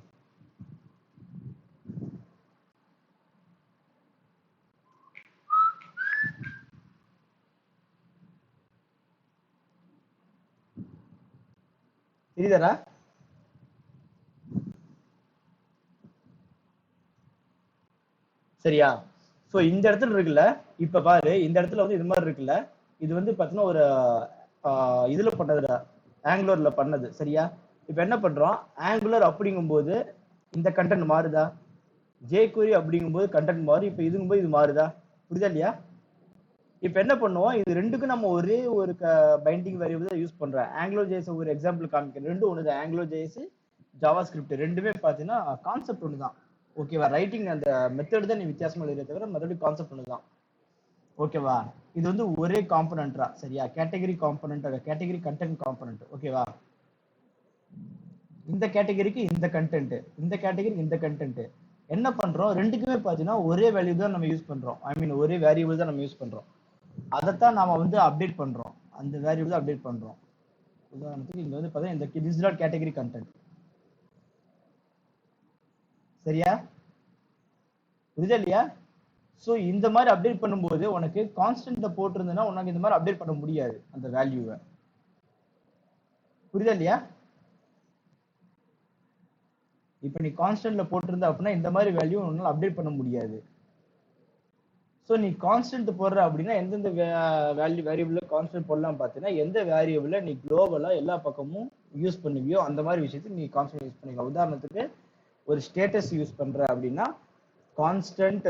தெரியுதாடா? சரியா? ஸோ இந்த இடத்துல இருக்குல்ல, இப்ப பாரு இந்த இடத்துல வந்து இது மாதிரி இருக்குல்ல, இது வந்து பாத்தீங்கன்னா ஒரு இதுல பண்ணது, ஆங்குலர்ல பண்ணது. சரியா? இப்ப என்ன பண்றோம், ஆங்குலர் அப்படிங்கும்போது இந்த கண்டென்ட் மாறுதா, jQuery அப்படிங்கும்போது கண்டென்ட் மாறும். இப்ப இதுங்கும்போது இது மாறுதா? புரியுதா இல்லையா? இப்ப என்ன பண்ணுவோம், இது ரெண்டுக்கும் நம்ம ஒரே ஒரு பைண்டிங் வேரியபிள் தான் யூஸ் பண்றோம். ஆங்குலர் ஜேஎஸ் ஒரு எக்ஸாம்பிள் காமிக்கிறேன். ரெண்டும் ஒன்று தான், ஆங்குலர் ஜேஎஸ் ஜாவா ஸ்கிரிப்ட் ரெண்டுமே பார்த்தீங்கன்னா கான்செப்ட் ஒன்று தான். ஓகேவா? ரைட்டிங் அந்த மெத்தட் தான் நீ வித்தியாசமா எழுதிய தவிர மறுபடியும் கான்செப்ட் ஒன்று தான். ஓகேவா? இது வந்து ஒரே காம்பனண்டா. சரியா? Category component, category content component. ஓகேவா? இந்த கேட்டகரிக்கு இந்த கண்டென்ட், இந்த கேட்டகரிக்கு இந்த கண்டென்ட். என்ன பண்றோம், ரெண்டுக்குமே பார்த்தீங்கன்னா ஒரே வேல்யூ தான் நம்ம யூஸ் பண்றோம். ஐ மீன் ஒரே வேரியபிள் தான் நம்ம யூஸ் பண்றோம். அதைத்தான் நாம வந்து அப்டேட் பண்றோம். அந்த வேரியபிள் தான் அப்டேட் பண்றோம். உதாரணத்துக்கு இங்க வந்து பார்த்தா இந்த திஸ் டாட் கேட்டகரி கண்டென்ட். சரியா? புரியுதா இல்லையா? ஸோ இந்த மாதிரி அப்டேட் பண்ணும்போது உனக்கு கான்ஸ்டன்ட்ல போட்டிருந்ததுன்னா உனக்கு இந்த மாதிரி அப்டேட் பண்ண முடியாது அந்த வேல்யூவை. புரியுதா இல்லையா? இப்போ நீ கான்ஸ்டன்ட்ல போட்டிருந்த அப்படின்னா இந்த மாதிரி வேல்யூ உன்னால அப்டேட் பண்ண முடியாது. ஸோ நீ கான்ஸ்டன்ட் போடுற அப்படின்னா எந்தெந்த வேல்யூ வேரியபிள்ல கான்ஸ்டன்ட் போடலாம் பார்த்தீங்கன்னா, எந்த வேரியபிள நீ குளோபலா எல்லா பக்கமும் யூஸ் பண்ணுவியோ அந்த மாதிரி விஷயத்துக்கு நீ கான்ஸ்டன்ட் யூஸ் பண்ணிக்கலாம். உதாரணத்துக்கு ஒரு ஸ்டேட்டஸ் யூஸ் பண்ற அப்படின்னா கான்ஸ்டன்ட்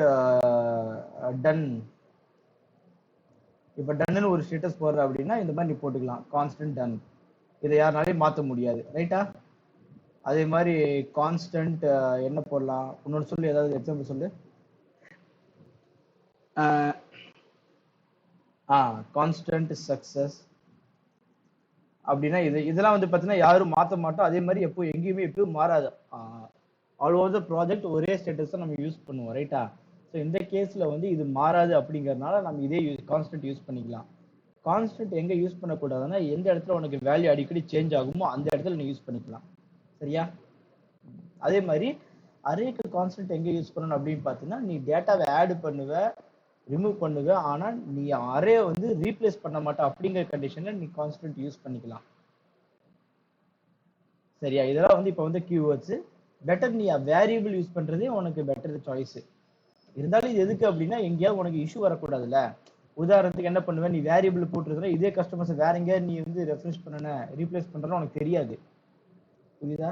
டன். இப்போ டன்னு ஒரு ஸ்டேட்டஸ் போடுற அப்படின்னா இந்த மாதிரி நீ போட்டுக்கலாம், கான்ஸ்டன்ட் டன். இதை யாருனாலையும் மாற்ற முடியாது. ரைட்டா? அதே மாதிரி கான்ஸ்டன்ட் என்ன போடலாம், இன்னொன்று சொல்லு, ஏதாவது எக்ஸாம்பிள் சொல்லு. கான்ஸ்டன்ட் சக்சஸ் அப்படின்னா இதெல்லாம் வந்து பார்த்தீங்கன்னா யாரும் மாற்ற மாட்டோம். அதே மாதிரி எப்போ எங்கேயுமே எப்பவும் மாறாது. ஆல் ஓவர் த ப்ராஜெக்ட் ஒரே ஸ்டேட்டஸ் தான் நம்ம யூஸ் பண்ணுவோம். ரைட்டா? ஸோ இந்த கேஸ்ல வந்து இது மாறாது அப்படிங்கறதுனால நம்ம இதே கான்ஸ்டன்ட் யூஸ் பண்ணிக்கலாம். கான்ஸ்டன்ட் எங்க யூஸ் பண்ணக்கூடாதுன்னா, எந்த இடத்துல உனக்கு வேல்யூ அடிக்கடி சேஞ்ச் ஆகுமோ அந்த இடத்துல நீ யூஸ் பண்ணிக்கலாம். சரியா? அதே மாதிரி அரேக்கு கான்ஸ்டன்ட் எங்க யூஸ் பண்ணணும் அப்படின்னு பார்த்தீங்கன்னா, நீ டேட்டாவை ஆட் பண்ணுவ, ரிமூவ் பண்ணுவ, ஆனா நீ அரே வந்து ரீப்ளேஸ் பண்ண மாட்ட அப்படிங்கிற கண்டிஷன்ல நீ கான்ஸ்டன்ட் யூஸ் பண்ணிக்கலாம். சரியா? இதெல்லாம் வந்து இப்போ வந்து கீவேர்ட்ஸ். பெட்டர் நீ வேரியபிள் யூஸ் பண்றதே உனக்கு பெட்டர் சாய்ஸ். இருந்தாலும் இது எதுக்கு அப்படின்னா, எங்கேயாவது உனக்கு இஷ்யூ வரக்கூடாதுல்ல. உதாரணத்துக்கு என்ன பண்ணுவேன், நீ வேரியபிள் போட்டுருந்தா இதே கஸ்டமர்ஸ் வேற எங்கேயாவது நீ வந்து ரெஃப்ரெஷ் பண்ணன ரீப்ளேஸ் பண்றன்னு உனக்கு தெரியாது. புரியுதா?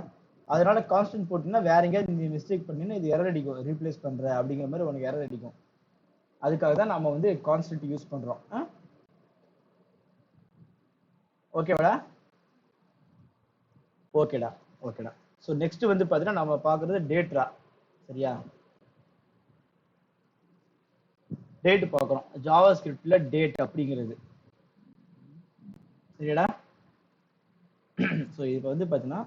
அதனால கான்ஸ்டன்ட் போட்டீங்கன்னா வேற எங்கேயாவது நீ மிஸ்டேக் பண்ணினா இது எரர் அடிக்கும், ரீப்ளேஸ் பண்ற அப்படிங்கிற மாதிரி உனக்கு எரர் அடிக்கும். அதுக்காக தான் நம்ம வந்து கான்ஸ்டன்ட் யூஸ் பண்றோம். ஓகேடா? ஓகேடா, ஓகேடா. ஸோ நெக்ஸ்ட் வந்து பார்த்தீங்கன்னா நம்ம பார்க்கறது டேட்டா. சரியா? டேட் பார்க்குறோம். ஜாவா ஸ்கிரிப்ட்ல டேட் அப்படிங்கிறது. சரியாடா? ஸோ இப்போ வந்து பார்த்தீங்கன்னா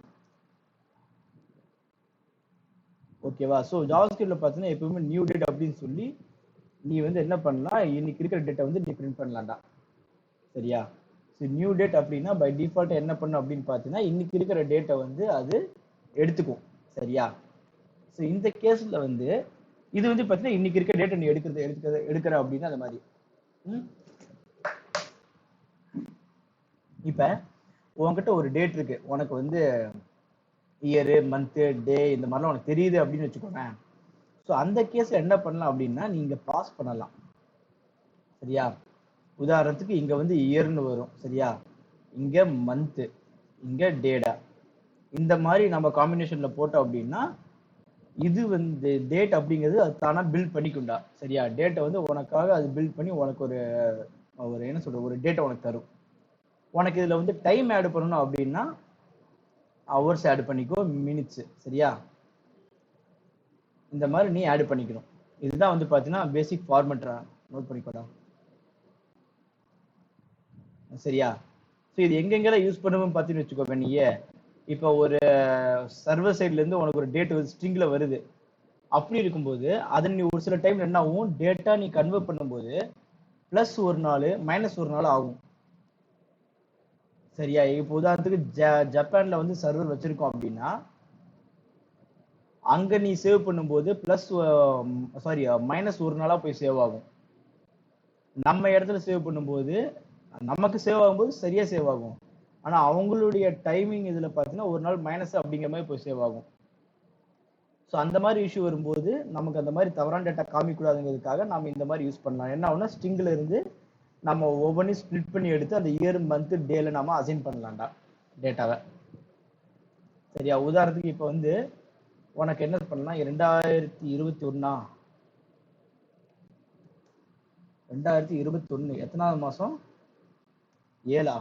ஓகேவா? ஸோ ஜாவா ஸ்கிரிப்ட்ல பார்த்தீங்கன்னா எப்பவுமே நியூ டேட் அப்படின்னு சொல்லி நீ வந்து என்ன பண்ணலாம், இன்னைக்கு இருக்கிற டேட்டை வந்து நீ பிரிண்ட் பண்ணலாம்டா. சரியா? ஸோ நியூ டேட் அப்படின்னா பை டிஃபால்ட் என்ன பண்ணும் அப்படின்னு பார்த்தீங்கன்னா இன்னைக்கு இருக்கிற டேட்டை வந்து அது எடுத்துக்கும். சரியா? ஸோ இந்த கேஸ்ல வந்து இது வந்து பார்த்தீங்கன்னா இன்னைக்கு இருக்க டேட்டை நீ எடுக்கிற அப்படின்னா அந்த மாதிரி. இப்ப உன்கிட்ட ஒரு டேட் இருக்கு, உனக்கு வந்து இயரு, மந்த்து, டே இந்த மாதிரிலாம் உனக்கு தெரியுது அப்படின்னு வச்சுக்கோங்க. ஸோ அந்த கேஸ்ல என்ன பண்ணலாம் அப்படின்னா நீங்க பாஸ் பண்ணலாம். சரியா? உதாரணத்துக்கு இங்க வந்து இயர்னு வரும். சரியா? இங்க மந்த், இங்க டேடா. இந்த மாதிரி நம்ம காம்பினேஷன்ல போட்டோம் அப்படின்னா இது வந்து டேட் அப்படிங்கிறது அது தானா பில்ட் பண்ணிக்கும்டா. சரியா? டேட்டை வந்து உனக்காக அது பில்ட் பண்ணி உனக்கு ஒரு என்ன சொல்ற ஒரு டேட்டை உனக்கு தரும். உனக்கு இதுல வந்து டைம் ஆட் பண்ணணும் அப்படின்னா ஹவர்ஸ் ஆட் பண்ணிக்கோ, மினிட்ஸ். சரியா? இந்த மாதிரி நீ ஆட் பண்ணிக்கணும். இதுதான் வந்து பாத்தீங்கன்னா பேசிக் ஃபார்மேட். நோட் பண்ணிக்கோடா. சரியா? ஸோ இது எங்கெங்கெல்லாம் யூஸ் பண்ணுவோம் பார்த்தீங்கன்னு வச்சுக்கோங்க. நீயே இப்போ ஒரு சர்வர் சைட்ல இருந்து உனக்கு ஒரு டேட் ஸ்ட்ரிங்ல வருது. அப்படி இருக்கும்போது அதை நீ ஒரு சில டைம் என்ன ஆகும், டேட்டா நீ கன்வெர்ட் பண்ணும்போது பிளஸ் ஒரு நாள் மைனஸ் ஒரு நாள் ஆகும். சரியா? இப்போ உதாரணத்துக்கு ஜப்பான்ல வந்து சர்வர் வச்சிருக்கோம் அப்படின்னா அங்க நீ சேவ் பண்ணும்போது பிளஸ் சாரி மைனஸ் ஒரு நாளா போய் சேவ் ஆகும். நம்ம இடத்துல சேவ் பண்ணும்போது நமக்கு சேவ் ஆகும்போது சரியா சேவ் ஆகும். ஆனா அவங்களுடைய டைமிங் இதுல பாத்தீங்கன்னா ஒரு நாள் மைனஸ் அப்படிங்கிற மாதிரி போய் சேவ் ஆகும். ஸோ அந்த மாதிரி இஷ்யூ வரும்போது நமக்கு அந்த மாதிரி தவறான டேட்டா காமிக்கூடாதுங்கிறதுக்காக நம்ம இந்த மாதிரி யூஸ் பண்ணலாம். என்ன ஆகுனா ஸ்ட்ரிங்ல இருந்து நம்ம ஒவ்வொன்றையும் ஸ்ப்ளிட் பண்ணி எடுத்து அந்த இயர் மந்த் டேல நம்ம அசைன் பண்ணலாம்டா டேட்டாவை. சரியா? உதாரணத்துக்கு இப்போ வந்து உனக்கு என்ன பண்ணலாம், 2021 எத்தனாவது மாசம்? 7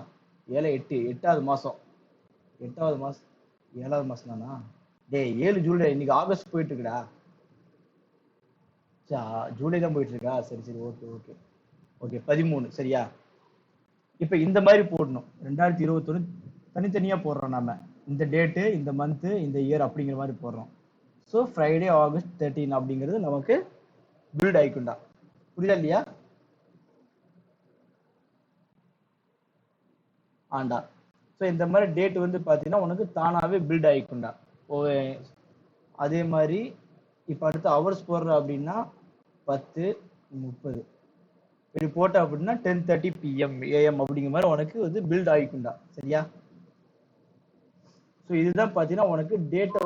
8 8வது மாசம் 7வது மாசம் தானா? டேய் 7 ஜூலை, இன்னைக்கு ஆகஸ்ட் போயிட்டு இருக்குடா. ஜூலை தான் போயிட்டு இருக்கா? சரி சரி, ஓகே ஓகே ஓகே 13. சரியா? இப்ப இந்த மாதிரி போடணும். 2021 தனித்தனியா போடுறோம் நாம. இந்த டேட்டு, இந்த மந்த், இந்த இயர் அப்படிங்கிற மாதிரி போடுறோம். ஸோ ஃப்ரைடே ஆகஸ்ட் 13 அப்படிங்கிறது நமக்கு பில்ட் ஆயிக்குண்டா. புரியுதா இல்லையா? ஆண்டா. ஸோ இந்த மாதிரி டேட் வந்து பார்த்தீங்கன்னா உனக்கு தானாகவே பில்ட் ஆகிக்குண்டா. அதே மாதிரி இப்போ அடுத்து ஹவர்ஸ் போடுற அப்படின்னா 10:30 இப்படி போட்ட அப்படின்னா 10:30 PM AM அப்படிங்கிற மாதிரி உனக்கு வந்து பில்ட் ஆகிக்குண்டா. சரியா? ஸோ இதுதான் பார்த்தீங்கன்னா உனக்கு டேட்டா.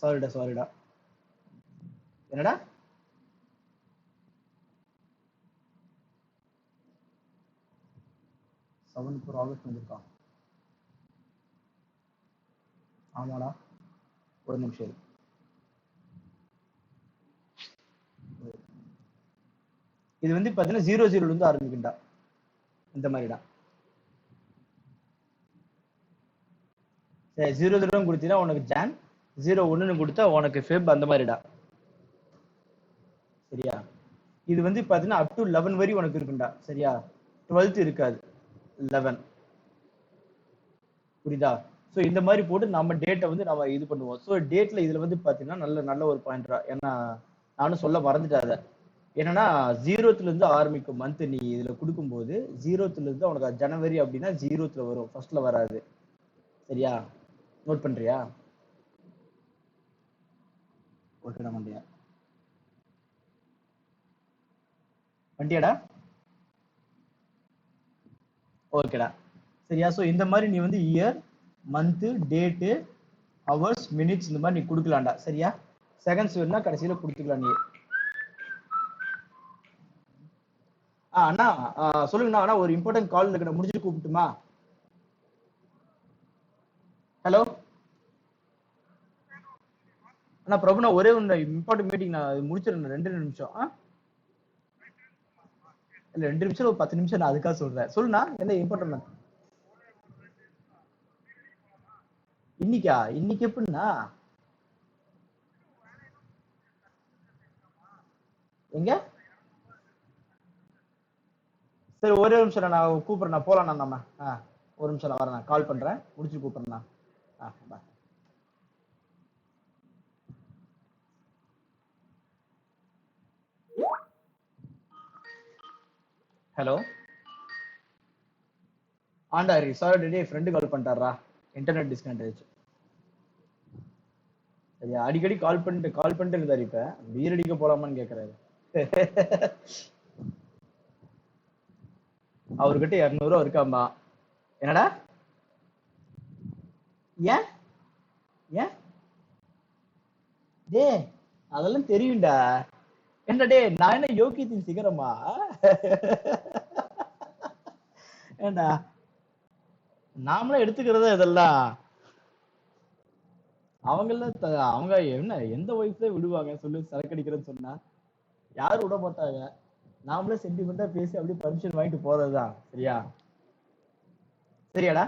சாரிடா என்னடா? 7 ஆகஸ்ட் வந்திருக்கா? ஆமாடா, ஒரு நிமிஷம் இரு. இது வந்து பாத்தீங்கன்னா 00 இருந்து ஆரம்பிக்கும்டா. இந்த மாதிரிடா. சரி, 00 கொடுத்தீங்கன்னா உனக்கு ஜான், 01 கொடுத்தா உனக்கு ஃபெப், அந்த மாதிரிடா. சரியா? இது வந்து பாத்தீங்கன்னா அப் டு 11 வரை உனக்கு இருக்குண்டா. சரியா? 12th இருக்காது, 11. புரியுதா? ஸோ இந்த மாதிரி போட்டு நம்ம டேட்டை வந்து நம்ம இது பண்ணுவோம். ஸோ டேட்ல இதுல வந்து பாத்தீங்கன்னா நல்ல ஒரு பாயிண்டா. ஏன்னா நானும் சொல்ல மறந்துட்டேன் அதை. என்னன்னா 0th இருந்து ஆரம்பிக்கும் மந்த் நீ இதுல கொடுக்கும்போது 0th இருந்து உனக்கு ஜனவரி அப்படின்னா 0th வரும், ஃபர்ஸ்ட்ல வராது. சரியா? நோட் பண்றியா? ஓகேடா. வண்டியாடா? ஓகேடா. சரியா? ஸோ இந்த மாதிரி நீ வந்து year, month, date, hours, minutes இந்த மாதிரி நீ கொடுக்கலாம்டா. சரியா? செகண்ட்ஸ் வேணும்னா கடைசியில கொடுத்துக்கலாம் நீ. அண்ணா சொல்லுங்கண்ணா. அண்ணா ஒரு இம்பார்ட்டன்ட் கால் இருக்கு, முடிச்சுட்டு கூப்பிட்டுமா? ஹலோ அண்ணா பிரபுண்ணா, ஒரே ஒன்று இம்பார்ட்டன்ட் மீட்டிங் நான் முடிச்சிருந்தேன், 2 நிமிஷம். இல்ல 2 நிமிஷம், ஒரு 10 நிமிஷம். நான் அதுக்காக சொல்றேன். சொல்லுண்ணா, என்ன இம்பார்ட்டன்ட்? இன்னைக்கா? இன்னைக்கு எப்படின்னா? எங்க? சரி ஒரே நிமிஷம், நான் கூப்பிடுறேன். போலாம் நம்ம. ஒரு நிமிஷம் நான் வரேன், கால் பண்றேன், முடிச்சுட்டு கூப்பிடுறேன். பாய். ஹலோ ஆண்டா, சாரி டே, ஃப்ரெண்டு கால் பண்ணிட்டாரா, இன்டர்நெட் டிஸ்கனெக்ட் ஆயிடுச்சு. சரியா? அடிக்கடி கால் பண்ணிட்டு இருந்தாரு. இப்ப பீர் அடிக்க போலாமான்னு கேக்குறாரு. அவர்கிட்ட 200 ரூபா இருக்காமா. என்னடா? ஏன் ஏன் டே? அதெல்லாம் தெரியும்டா. என்ன டே, நான் என்ன யோகியத்தின் சிகரமா? ஏண்டா, நாமளே எடுத்துக்கிறதா இதெல்லாம். அவங்க என்ன எந்த வயசுல விடுவாங்க சொல்லு? சரக்கடிக்கிறேன்னு சொன்னா யாரும் விட மாட்டாங்க. நாமளே சென்டிமெண்டா பேசி அப்படியே பர்மிஷன் வாங்கிட்டு போறதுதான். சரியா? சரியாடா?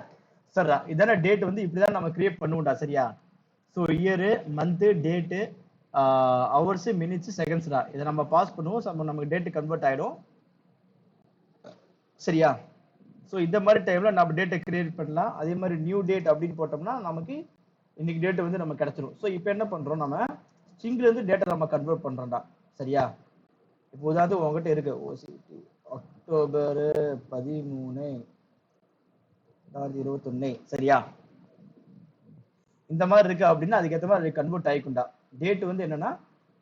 சரிடா. இதான டேட் வந்து இப்படிதான் நம்ம கிரியேட் பண்ணுவோம்டா. சரியா? So year, month, date, hours, minutes, செகண்ட்ஸ்டா. இதை நம்ம பாஸ் பண்ணுவோம், நமக்கு டேட் கன்வெர்ட் ஆயிடும். சரியா? ஸோ இந்த மாதிரி டைம்ல நம்ம டேட்டை கிரியேட் பண்ணலாம். அதே மாதிரி நியூ டேட் அப்படின்னு போட்டோம்னா நமக்கு இன்னைக்கு டேட் வந்து நம்ம கிடைச்சிரும். ஸோ இப்போ என்ன பண்றோம், நம்ம ஸ்ட்ரிங்ல இருந்து டேட்டா நம்ம கன்வெர்ட் பண்றோம்டா. சரியா? இப்போ உதாரணத்துக்கு உங்ககிட்ட இருக்கு அக்டோபர் 13, 2021. சரியா? இந்த மாதிரி இருக்கு அப்படின்னா அதுக்கேற்ற மாதிரி கன்வெர்ட் ஆயிக்குண்டா. டேட் வந்து என்னன்னா,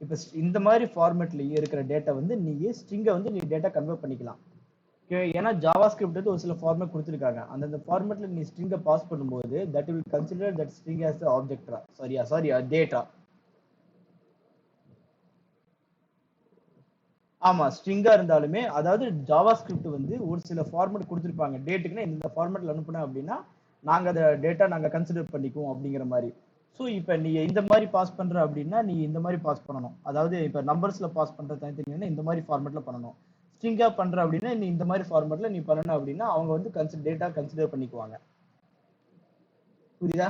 இப்போ இந்த மாதிரி ஃபார்மேட்ல இருக்கிற டேட்டா வந்து நீ ஸ்ட்ரிங்கை வந்து நீ டேட்டா கன்வெர்ட் பண்ணிக்கலாம். ஏன்னா ஜாவா ஸ்கிரிப்ட் வந்து ஒரு சில ஃபார்மேட் கொடுத்துருக்காங்க. அந்த ஃபார்மேட்ல நீ ஸ்ட்ரிங்கை பாஸ் பண்ணும்போது that will consider that string as ஆப்ஜெக்டா சாரி டேட்டா. ஆமா, ஸ்ட்ரிங்கா இருந்தாலுமே அதாவது ஜாவா ஸ்கிரிப்ட் வந்து ஒரு சில ஃபார்மேட் கொடுத்துருப்பாங்க. டேட்டுக்குன்னா இந்த ஃபார்மேட்ல அனுப்புனேன் அப்படின்னா நாங்க அதை டேட்டா நாங்க கன்சிடர் பண்ணிக்குவோம் அப்படிங்கிற மாதிரி. ஸோ இப்போ நீ இந்த மாதிரி பாஸ் பண்ற அப்படின்னா நீ இந்த மாதிரி பாஸ் பண்ணணும். அதாவது இப்போ நம்பர்ஸ்ல பாஸ் பண்ற தனித்தனியா இந்த மாதிரி ஃபார்மேட்ல பண்ணணும். ஸ்ட்ரிங்கா பண்ற அப்படின்னா நீ இந்த மாதிரி ஃபார்மேட்ல நீ பண்ணணும் அப்படின்னா அவங்க வந்து டேட்டா கன்சிடர் பண்ணிக்குவாங்க. புரியுதா?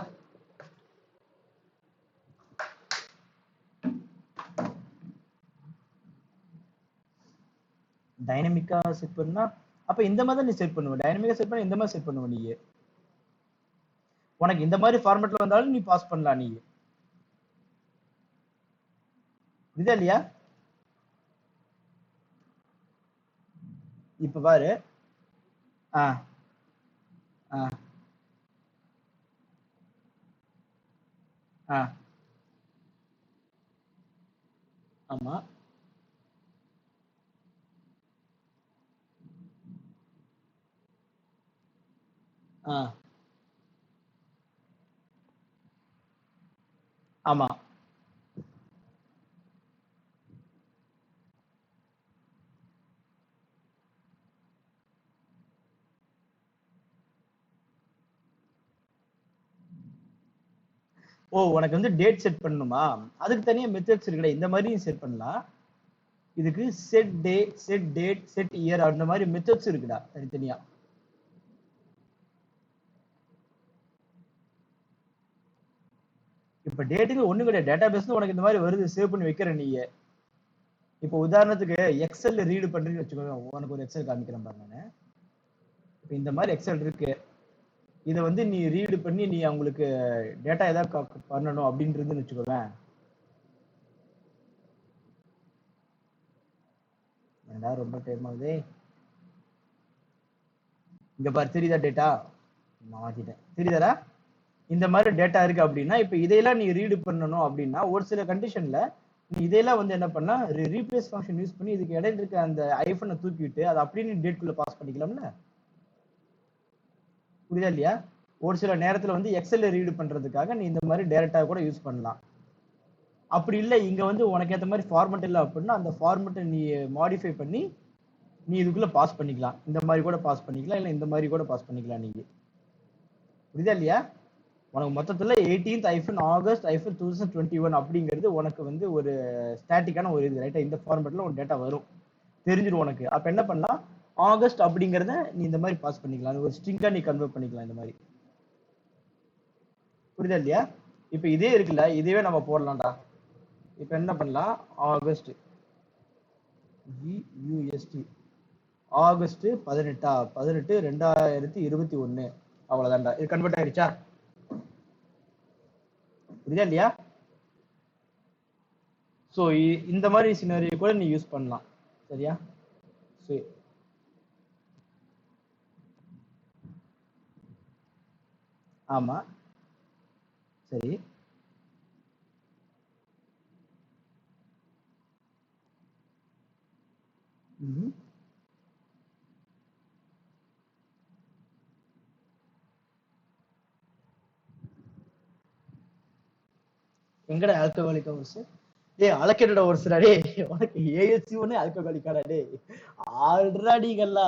டைனமிக்கா செட் பண்ணா அப்ப இந்த மாதிரி தான் நீ செட் பண்ணுவ. டைனமிக்கா செட் பண்ண இந்த மாதிரி செட் பண்ணுவ நீ. உனக்கு இந்த மாதிரி ஃபார்மேட்ல வந்தாலும் நீ பாஸ் பண்ணலாம் நீ. புரியுதா இல்லையா? இப்ப பாரு. ஆ ஆ ஆ ஆமா ஆ ஆமா. ஓ, உனக்கு வந்து டேட் செட் பண்ணணுமா? அதுக்கு தனியா மெத்தட்ஸ் இருக்குடா. இந்த மாதிரி செட் பண்ணலாம். இதுக்கு செட் டே, செட் டேட், செட் இயர் அந்த மாதிரி மெத்தட்ஸ் இருக்குடா தனித்தனியா. இப்ப டேட்டுக்கு ஒண்ணு கிடையாது. டேட்டா பேஸ்ல உனக்கு இந்த மாதிரி வருது, சேவ் பண்ணி வைக்கிற நீ. இப்போ உதாரணத்துக்கு எக்ஸல் ரீடு பண்றீங்கன்னு வச்சுக்கோங்க. உனக்கு ஒரு எக்ஸல் காமிக்கிறேன் பாருங்க நானு. இப்போ இந்த மாதிரி எக்ஸல் இருக்கு. இதை வந்து நீ ரீடு பண்ணி நீ அவங்களுக்கு டேட்டா ஏதாவது பண்ணணும் அப்படின்றதுன்னு வச்சுக்கோவேன். ஏன்டா ரொம்ப டைம் ஆகுது. இங்க பாரு, தெரியுதா டேட்டா? மாத்திட்டேன், தெரியுதாடா? இந்த மாதிரி டேட்டா இருக்கு அப்படின்னா இப்ப இதையெல்லாம் நீ ரீடு பண்ணணும் அப்படின்னா ஒரு சில கண்டிஷன்ல நீ இதையெல்லாம் வந்து என்ன பண்ணா ரீப்ளேஸ் ஃபங்க்ஷன் யூஸ் பண்ணி இதுக்கு இடையில இருக்க அந்த ஐஃபனை தூக்கிட்டு அதை அப்படியே நீ டேட்குள்ள பாஸ் பண்ணிக்கலாம்ல. புரியுதா இல்லையா? ஒரு சில நேரத்துல வந்து எக்ஸல் ரீடு பண்றதுக்காக நீ இந்த மாதிரி டைரக்டா கூட யூஸ் பண்ணலாம். அப்படி இல்லை இங்க வந்து உனக்கு ஏற்ற மாதிரி ஃபார்மெட் இல்லை அப்படின்னா அந்த ஃபார்மெட்டை நீ மாடிஃபை பண்ணி நீ இதுக்குள்ள பாஸ் பண்ணிக்கலாம். இந்த மாதிரி கூட பாஸ் பண்ணிக்கலாம், இல்லை இந்த மாதிரி கூட பாஸ் பண்ணிக்கலாம் நீங்க. புரியுதா இல்லையா? உனக்கு மொத்தத்துல 18th-August-2021 அப்படிங்கிறது உனக்கு வந்து ஒரு ஸ்டாட்டிக்கான ஒரு இது ரைட்டா. இந்த ஃபார்மேட்ல ஒரு டேட்டா வரும், தெரிஞ்சிடும் உனக்கு. அப்ப என்ன பண்ணலாம், ஆகஸ்ட் அப்படிங்கறத நீ இந்த மாதிரி பாஸ் பண்ணிக்கலாம். அது ஒரு ஸ்ட்ரிங்கா நீ கன்வெர்ட் பண்ணிக்கலாம் இந்த மாதிரி. புரியுதா இல்லையா? இப்ப இதே இருக்குல்ல, இதுவே நம்ம போடலாம்டா. இப்ப என்ன பண்ணலாம், ஆகஸ்ட் GUST ஆகஸ்ட் 18 2021 அவ்வளவுதான்டா. இது கன்வெர்ட் ஆயிடுச்சா? புரியுதா இல்லையா? ஸோ இந்த மாதிரி சினாரியோ கூட நீ யூஸ் பண்ணலாம். சரியா? ஸோ ஆமா, சரி. ம்ஹும். எங்கடா ஆல்கஹாலிக் ஹவர்ஸ்? டேய் அலக்கேட்டட் ஹவர்ஸ்டா டேய். உனக்கு ஏஎஸ்சி ஒண்ணே ஆல்கஹாலிக்காடா டேய். ஆல்ரெடிகளா.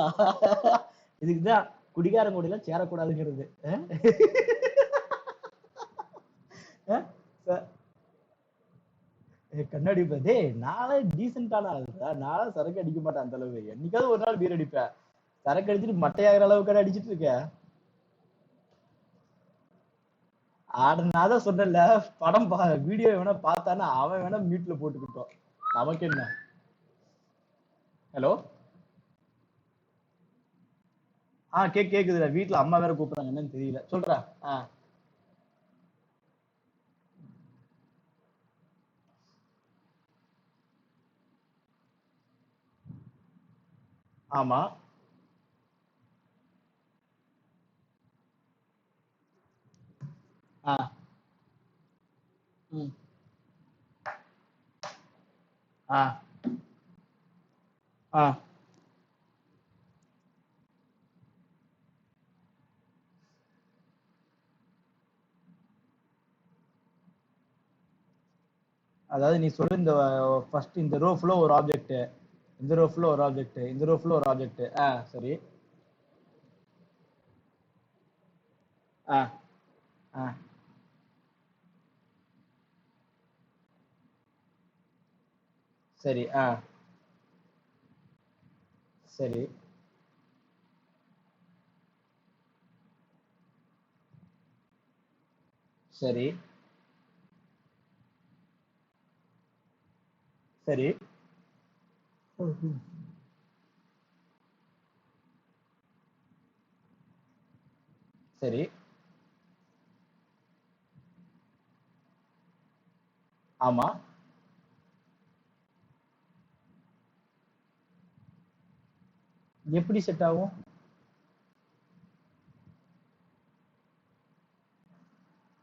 இதுக்குதான் குடிகாரன் கூட எல்லாம் சேரக்கூடாதுங்கிறது. கண்ணாடி டே நாளே டீசென்டான ஆளுடா. நாளா சரக்கு அடிக்க மாட்டேன் அந்த அளவு. என்னைக்காவது ஒரு நாள் பீர் அடிப்பேன். சரக்கு அடிச்சுட்டு மட்டையாகிற அளவுக்கு அடிச்சிட்டு இருக்க. ஆட நான் தான் சொன்னேன்ல, படம் வீடியோ வேணா பார்த்தானா அவன் வேணா மியூட்ல போட்டுக்கிட்டோம், நமக்கு என்ன. ஹலோ. கேக்குதுடா. வீட்டுல அம்மா வேற கூப்பிடுறாங்க, என்னன்னு தெரியல, சொல்றா. ஆ ஆமா. ஆ ம் ஆ ஆ அதாவது நீ சொல்ற இந்த ஃபர்ஸ்ட் இந்த ரோ ஃபுல்லா ஒரு ஆப்ஜெக்ட், இந்த ரோ ஃபுல்லா ஒரு ஆப்ஜெக்ட், இந்த ரோ ஃபுல்லா ஒரு ஆப்ஜெக்ட். சரி. ஆ ஆ சரி. சரி. சரி. சரி. சரி. ஆமா. எப்படி செட் ஆகும்?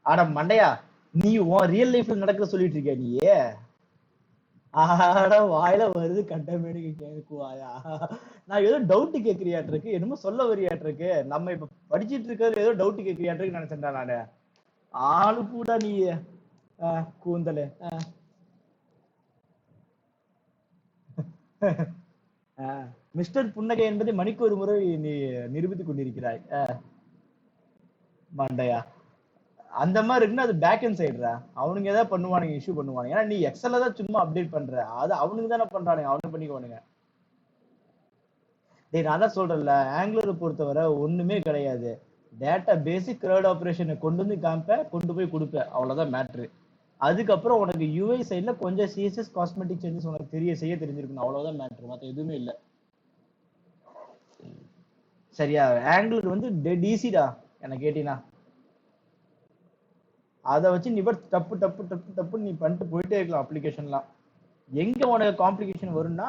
ஆட மண்டையா, நீ உன் ரியல் லைஃப்ல நடக்கிற சொல்லிட்டு இருக்கியா நீ? ஆட வாயில வருது கண்டமேனிக்கு கேக்குவாயா? நான் ஏதோ டவுட் கேக்குறியாட்டிருக்கு, என்னமோ சொல்ல வரியாட்டிருக்கு. நம்ம இப்ப படிச்சிட்டு இருக்கிறது ஏதோ டவுட் கேக்குறியாட்டிருக்கு நினைச்சேன்டா நானு. ஆளு கூட நீ கூந்தலு. மிஸ்டர் புன்னகை என்பதை மணிக்கு ஒரு முறை நீ நிரூபித்துக் கொண்டிருக்கிறாய். மண்டையா, அந்த மாதிரி இருக்குன்னா அது பேக் அண்ட் சைடுடா. அவனுங்க ஏதாவது பண்ணுவானுங்க, இஷ்யூ பண்ணுவானுங்க. ஏன்னா நீ எக்ஸல்ல தான் சும்மா அப்டேட் பண்ற, அது அவனுக்கு தானே பண்றானுங்க, அவனுக்கு பண்ணிக்குவானுங்க. டேய் நான் தான் சொல்றேன்ல, ஆங்குலரை பொறுத்தவரை ஒண்ணுமே கிடையாது. டேட்டா பேசிக் கிரவுட் ஆபரேஷனை கொண்டு வந்து காமிப்ப, கொண்டு போய் கொடுப்ப, அவ்வளவுதான் மேட்ரு. அதுக்கப்புறம் உனக்கு யூஐ சைட்ல கொஞ்சம் சிஎஸ்எஸ் காஸ்மெட்டிக் சேஞ்சஸ் உனக்கு செய்ய தெரிஞ்சிருக்கணும், அவ்வளவுதான் மேட்ரு, மத்த எதுவுமே இல்ல. சரியா? ஆங்குலர் வந்து டெட் ஈஸிடா என்ன கேட்டீங்கன்னா. அதை வச்சு நீ டப்பு டப்பு டப்பு டப்பு நீ பண்ணிட்டு போயிட்டே இருக்கலாம் அப்ளிகேஷன்லாம். எங்க உனக்கு காம்ப்ளிகேஷன் வரும்னா,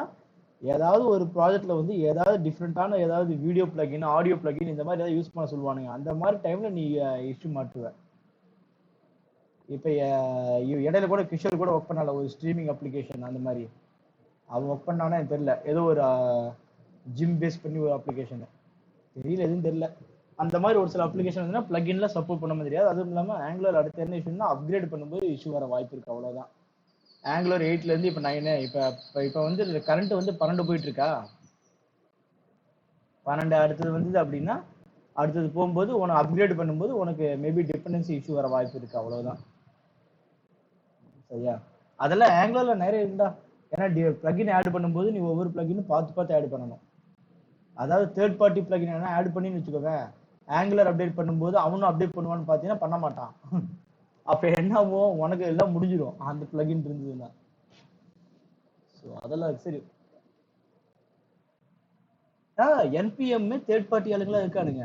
ஏதாவது ஒரு ப்ராஜெக்ட்ல வந்து ஏதாவது டிஃப்ரெண்டான ஏதாவது வீடியோ பிளகின், ஆடியோ பிளகின் இந்த மாதிரி ஏதாவது யூஸ் பண்ண சொல்லுவானுங்க. அந்த மாதிரி டைம்ல நீ இஷ்யூ மாட்டுவ. இப்ப இடையில கூட கிஷோர் கூட ஒர்க் பண்ணல ஒரு ஸ்ட்ரீமிங் அப்ளிகேஷன் அந்த மாதிரி. அவன் ஒர்க் பண்ணானே எனக்கு தெரியல, ஏதோ ஒரு ஜிம் பேஸ் பண்ணி ஒரு அப்ளிகேஷன், தெரியல எதுவும் தெரியல. அந்த மாதிரி ஒரு சில அப்ளிகேஷன் வந்து பிளகின்ல சப்போர்ட் பண்ண முடியாது. அதுவும் இல்லாம ஆங்குலர் அடுத்து என்ன இஷ்யூனா அப்கிரேட் பண்ணும்போது இஷ்யூ வர வாய்ப்பு இருக்கு, அவ்வளவுதான். ஆங்குலர் 8ல இருந்து இப்ப 9, இப்ப வந்து கரண்ட் வந்து 12 போயிட்டு இருக்கா. 12 அடுத்தது வந்தது அப்படின்னா, அடுத்தது போகும்போது உனக்கு அப்கிரேட் பண்ணும்போது உனக்கு மேபி டிபெண்டன்சி இஷ்யூ வர வாய்ப்பு இருக்கு, அவ்வளவுதான். சரியா? அதெல்லாம் ஆங்குலர்ல நிறைய இருந்தா, ஏன்னா பிளகின் ஆட் பண்ணும்போது நீ ஒவ்வொரு பிளகினும் பார்த்து பார்த்து ஆட் பண்ணணும். அதாவது தேர்ட் பார்ட்டி பிளகின் ஆட் பண்ணின்னு வச்சுக்கோங்க, ஆங்குலர் அப்டேட் பண்ணும்போது அவனும் அப்டேட் பண்ணுவான்னு பாத்தீங்கன்னா பண்ண மாட்டான். அப்ப என்ன ஆகும், உனக்கு எல்லாம் முடிஞ்சிடும் அந்த பிளகின் இருந்ததுன்னா. அதெல்லாம் சரி. என்பிஎம் தேர்ட் பார்ட்டி ஆளுங்களா இருக்கானுங்க.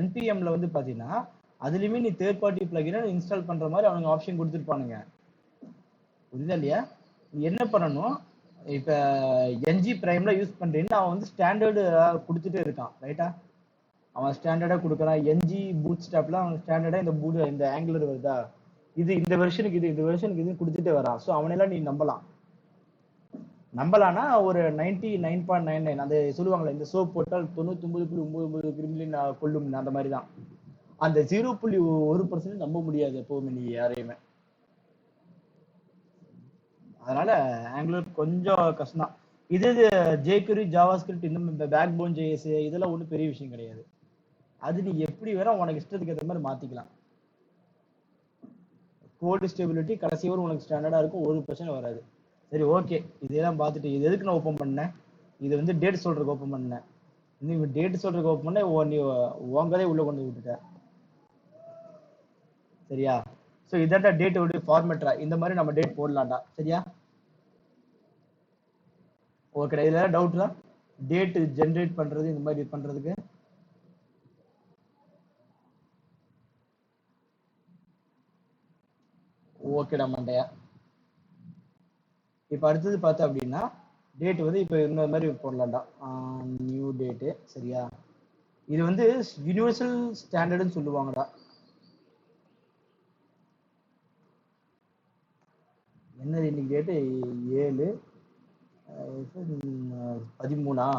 என்பிஎம்ல வந்து பாத்தீங்கன்னா அதுலயுமே நீ தேர்ட் பார்ட்டி பிளகினை இன்ஸ்டால் பண்ற மாதிரி அவங்க ஆப்ஷன் கொடுத்துருப்பானுங்க. புரியுதா இல்லையா? நீ என்ன பண்ணணும், இப்ப என்ஜி பிரைம்ல யூஸ் பண்றேன்னு அவன் வந்து ஸ்டாண்டர்டு கொடுத்துட்டே இருக்கான், ரைட்டா? அவன் ஸ்டாண்டர்டா கொடுக்குறான். என்ஜி பூட் ஸ்டாப்ல அவன் ஸ்டாண்டர்டா இந்த ஆங்குலர் வருதா, இது இந்த வெர்ஷனுக்கு இது, இந்த வெர்ஷனுக்கு இது கொடுத்துட்டே வரான். ஸோ அவனெல்லாம் நீ நம்பலாம். நம்பலானா ஒரு 99.99, அந்த சொல்லுவாங்களே இந்த சோப் போட்டால் 99.99 கிருமிலின் கொல்லும், அந்த மாதிரி தான். அந்த 0.1% நம்ப முடியாது எப்பவுமே நீ யாரையுமே. அதனால ஆங்குலர் கொஞ்சம் கஷ்டம் தான். இது ஜேக்யூரி, ஜாவா ஸ்கிரிப்ட், இந்த பேக் போன் ஜேஎஸ் இதெல்லாம் ஒன்றும் பெரிய விஷயம் கிடையாது. அது நீ எப்படி வேற உனக்கு இஷ்டத்துக்கு ஏற்ற மாதிரி மாத்திக்கலாம். கோட் ஸ்டெபிலிட்டி கடைசி வரை உனக்கு ஸ்டாண்டர்டா இருக்கும், ஒரு பிரச்சனை வராது. சரி, ஓகே. இதெல்லாம் பார்த்துட்டு இது எதுக்கு நான் ஓப்பன் பண்ணேன், இது வந்து டேட் சொல்றதுக்கு ஓப்பன் பண்ணேன். நீ டேட் சொல்றதுக்கு ஓப்பன் பண்ண நீ உங்கதே உள்ள கொண்டு விட்டுட்ட. சரியா? ஸோ இதாண்டா டேட் உடைய ஃபார்மேட்டா, இந்த மாதிரி நம்ம டேட் போடலாம்டா. சரியா? ஓகேடா, இதுல டவுட்லாம் டேட் ஜென்ரேட் பண்றது இந்த மாதிரி பண்றதுக்கு. ஓகேடா மண்டையா. இப்ப அடுத்தது பார்த்தா அப்படின்னா டேட் வந்து இப்ப இந்த மாதிரி போடலாம்டா, நியூ டேட்டு. சரியா? இது வந்து யூனிவர்சல் ஸ்டாண்டர்ட்னு சொல்லுவாங்கடா. என்னது இன்னைக்கு டேட்டு 7/13.